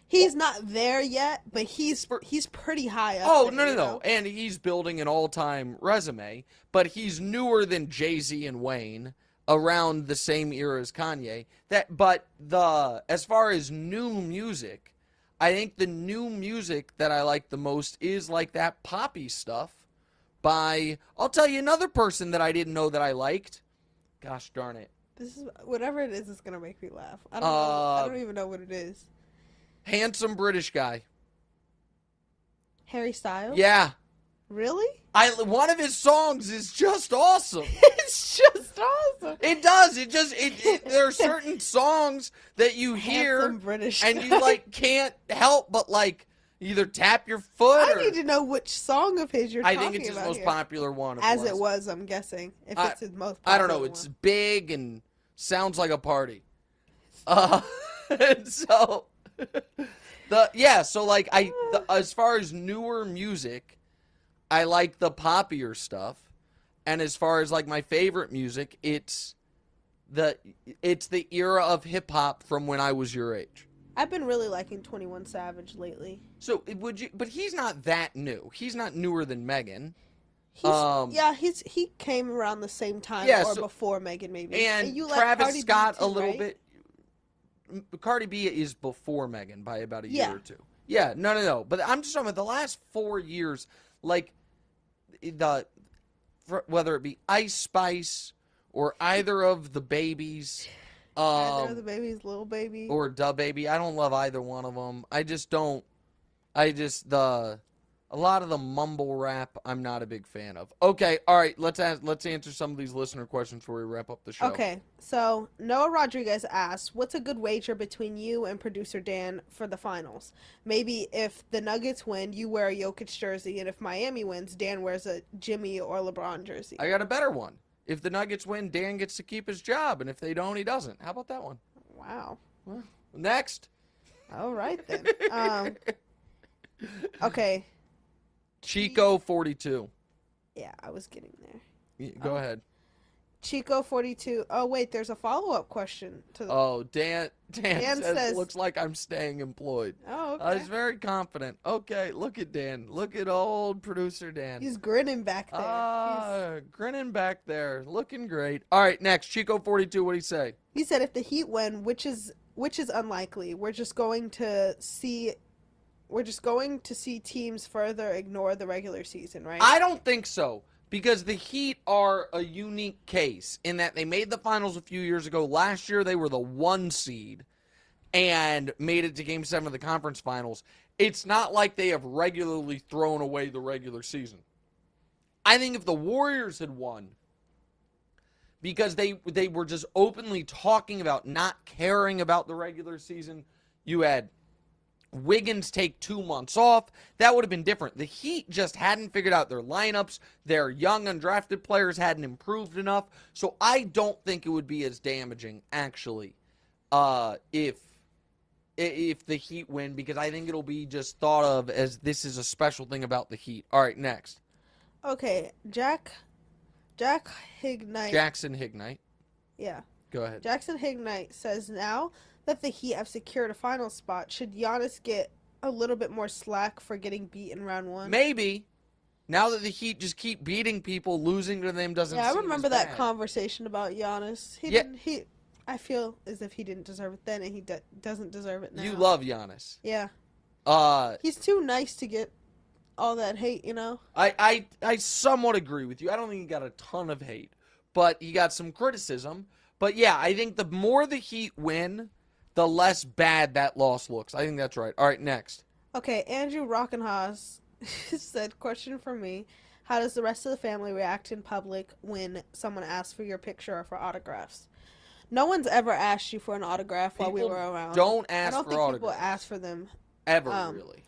He's not there yet, but he's pretty high up. Oh, there, no, no, you no. know? And he's building an all-time resume, but he's newer than Jay-Z and Wayne, around the same era as Kanye. As far as new music, I think the new music that I like the most is like that poppy stuff I'll tell you another person that I didn't know that I liked. Gosh darn it. This is whatever it is. It's gonna make me laugh. I don't know. I don't even know what it is. Handsome British guy. Harry Styles. Yeah. Really? One of his songs is just awesome. It's just awesome. It does. There are certain songs that you hear Handsome British and guy. you like can't help but like either tap your foot I or need to know which song of his you're I talking think it's his about most here. popular one. As it was, I'm guessing. If it's his most popular I don't know. It's one. big and sounds like a party. And so as far as newer music, I like the poppier stuff. And as far as like my favorite music, it's the era of hip hop from when I was your age. I've been really liking 21 Savage lately. So but he's not that new. He's not newer than Megan. He came around the same time before Megan maybe. And you Travis Cardi B Scott too, a little right? bit. Cardi B is before Megan by about a year Yeah. or two. Yeah, no. But I'm just talking about the last 4 years, like whether it be Ice Spice or either of the babies. Either of the babies, Lil Baby. Or Da Baby. I don't love either one of them. A lot of the mumble rap, I'm not a big fan of. Okay, all right, let's answer some of these listener questions before we wrap up the show. Okay, so Noah Rodriguez asks, what's a good wager between you and producer Dan for the finals? Maybe if the Nuggets win, you wear a Jokic jersey, and if Miami wins, Dan wears a Jimmy or LeBron jersey. I got a better one. If the Nuggets win, Dan gets to keep his job, and if they don't, he doesn't. How about that one? Wow. Well, next. All right, then. Okay. Chico 42. Yeah, I was getting there. Go ahead. Chico 42. Oh, wait, there's a follow-up question to the... Oh, Dan says, looks like I'm staying employed. Oh, okay. He's very confident. Okay, look at Dan. Look at old producer Dan. He's grinning back there. Grinning back there. Looking great. All right, next. Chico 42, what do you say? He said if the Heat win, which is unlikely, we're just going to see teams further ignore the regular season, right? I don't think so, because the Heat are a unique case in that they made the finals a few years ago. Last year, they were the 1 seed and made it to Game 7 of the conference finals. It's not like they have regularly thrown away the regular season. I think if the Warriors had won, because they were just openly talking about not caring about the regular season, you had Wiggins take 2 months off, that would have been different. The Heat just hadn't figured out their lineups. Their young undrafted players hadn't improved enough. So I don't think it would be as damaging, actually, if the Heat win, because I think it'll be just thought of as this is a special thing about the Heat. All right, next. Okay, Hignite. Jackson Hignite. Yeah. Go ahead. Jackson Hignite says now that the Heat have secured a final spot, should Giannis get a little bit more slack for getting beat in round 1? Maybe. Now that the Heat just keep beating people, losing to them doesn't seem I remember as that bad. conversation about Giannis. I feel as if he didn't deserve it then, and he doesn't deserve it now. You love Giannis. Yeah. Uh, He's too nice to get all that hate, you know? I somewhat agree with you. I don't think he got a ton of hate, but he got some criticism. But yeah, I think the more the Heat win, the less bad that loss looks. I think that's right. All right, next. Okay, Andrew Rockenhaus said, question for me, how does the rest of the family react in public when someone asks for your picture or for autographs? No one's ever asked you for an autograph while we were around. Don't ask I don't for think autographs. people ask for them. Ever, really.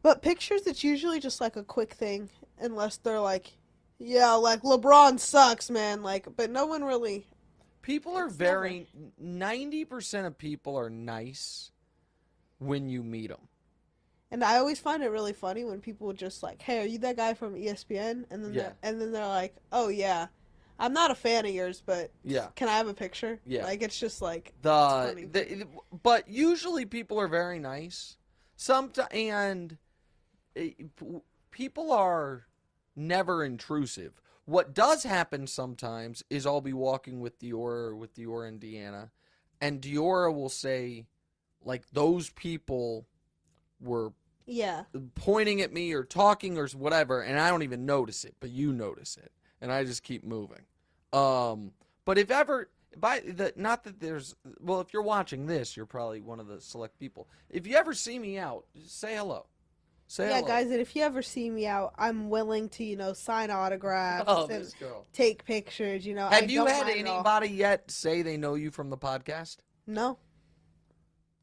But pictures, it's usually just like a quick thing, unless they're like, yeah, like LeBron sucks, man. Like, but no one really. People are 90% of people are nice when you meet them. And I always find it really funny when people just like, "Hey, are you that guy from ESPN?" And then Yeah. they're like, "Oh yeah, I'm not a fan of yours, but Yeah. can I have a picture?" Yeah. Like it's just like But usually people are very nice. And people are never intrusive. What does happen sometimes is I'll be walking with Diora and Deanna, and Diora will say, like, those people were yeah. pointing at me or talking or whatever, and I don't even notice it, but you notice it, and I just keep moving. But if ever, not that there's, well, if you're watching this, you're probably one of the select people. If you ever see me out, just say hello. Say Yeah, hello. guys, and if you ever see me out, I'm willing to, sign autographs Oh, and this girl. take pictures, Have you don't had mind at all. anybody yet say they know you from the podcast? No,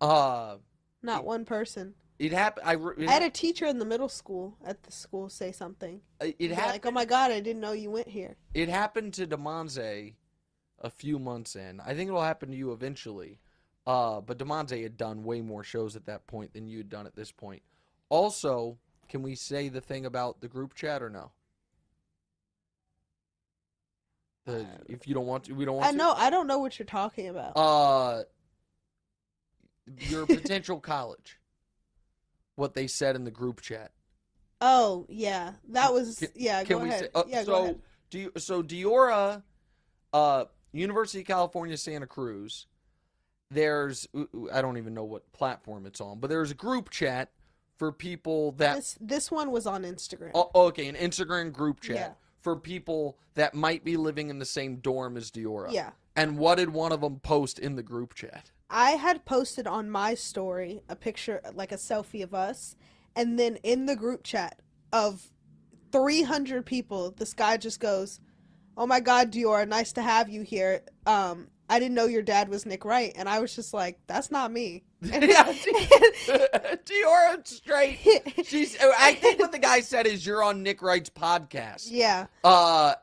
Uh, not one person. it happened. I had a teacher in the middle school at the school say something. It Be happened. like, "Oh my God, I didn't know you went here." It happened to DeMonze a few months in. I think it'll happen to you eventually. But DeMonze had done way more shows at that point than you had done at this point. Also, can we say the thing about the group chat or no? If you don't want to, we don't want to. I don't know what you're talking about. Your potential college. What they said in the group chat. Oh yeah, that was yeah. Go ahead. Go ahead. Diora, University of California, Santa Cruz. There's I don't even know what platform it's on, but there's a group chat for people that this one was on Instagram. Oh, okay, an Instagram group chat Yeah. for people that might be living in the same dorm as Diora. Yeah. And what did one of them post in the group chat? I had posted on my story a picture, like a selfie of us, and then in the group chat of 300 people, this guy just goes, "Oh my God, Diora, nice to have you here. I didn't know your dad was Nick Wright," and I was just like, "That's not me." Yeah, Diora straight. I think what the guy said is you're on Nick Wright's podcast. Yeah.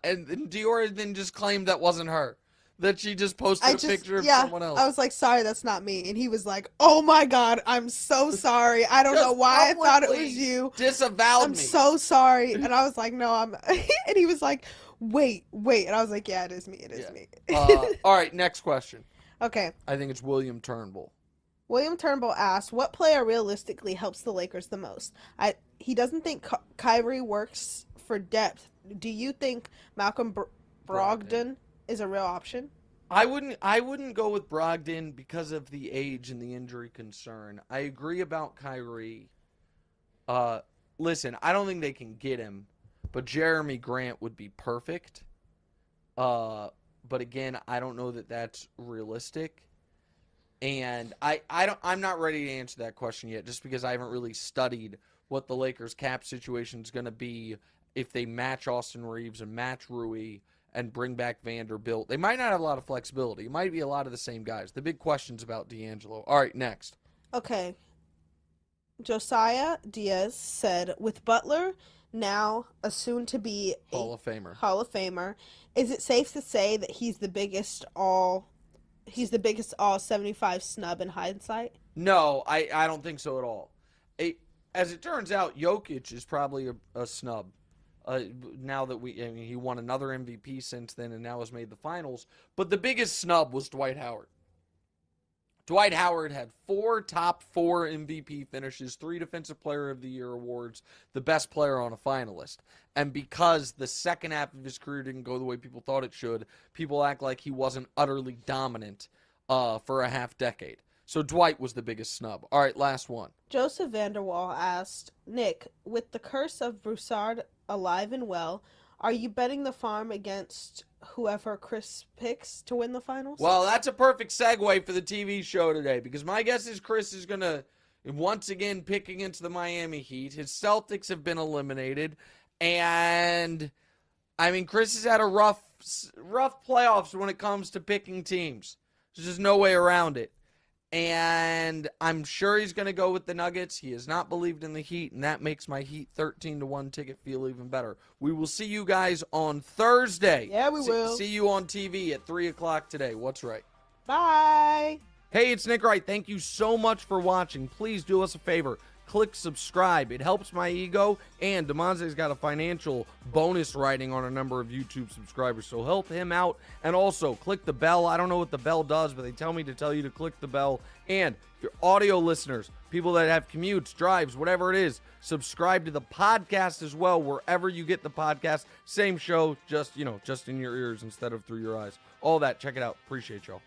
And Diora then just claimed that wasn't her. That she just posted a picture of someone else. I was like, "Sorry, that's not me." And he was like, "Oh my God, I'm so sorry. I don't know why I thought it was you. Disavowed I'm me. so sorry." And I was like, "No, I'm." And he was like, wait. And I was like, "Yeah, it is me. It is me." All right, next question. Okay. I think it's William Turnbull. William Turnbull asked, "What player realistically helps the Lakers the most?" He doesn't think Kyrie works for depth. Do you think Malcolm Brogdon is a real option? I wouldn't go with Brogdon because of the age and the injury concern. I agree about Kyrie. Listen, I don't think they can get him, but Jeremy Grant would be perfect. But again, I don't know that that's realistic. And I'm not ready to answer that question yet, just because I haven't really studied what the Lakers cap situation is going to be if they match Austin Reeves and match Rui and bring back Vanderbilt. They might not have a lot of flexibility. It might be a lot of the same guys. The big question's about D'Angelo. All right, next. Okay. Josiah Diaz said, "With Butler now a soon-to-be Hall of Famer, is it safe to say that he's the biggest all 75 snub in hindsight?" No, I don't think so at all. As it turns out, Jokic is probably a snub. Now that he won another MVP since then and now has made the finals. But the biggest snub was Dwight Howard. Dwight Howard had 4 top 4 MVP finishes, 3 Defensive Player of the Year awards, the best player on a finalist. And because the second half of his career didn't go the way people thought it should, people act like he wasn't utterly dominant for a half decade. So Dwight was the biggest snub. All right, last one. Joseph Vanderwall asked, "Nick, with the curse of Broussard alive and well, are you betting the farm against whoever Chris picks to win the finals?" Well, that's a perfect segue for the TV show today, because my guess is Chris is going to once again pick against the Miami Heat. His Celtics have been eliminated, and I mean, Chris has had a rough playoffs when it comes to picking teams. There's just no way around it. And I'm sure he's going to go with the Nuggets. He has not believed in the Heat, and that makes my Heat 13-1 ticket feel even better. We will see you guys on Thursday. Yeah, we will. See you on TV at 3 o'clock today. What's right? Bye. Hey, it's Nick Wright. Thank you so much for watching. Please do us a favor. click subscribe. It helps my ego, and DeMonte's got a financial bonus writing on a number of YouTube subscribers, so help him out. And also, click the bell. I don't know what the bell does, but they tell me to tell you to click the bell. And if you're audio listeners, people that have commutes, drives, whatever it is, subscribe to the podcast as well, wherever you get the podcast. Same show, just in your ears instead of through your eyes. All that, check it out. Appreciate y'all.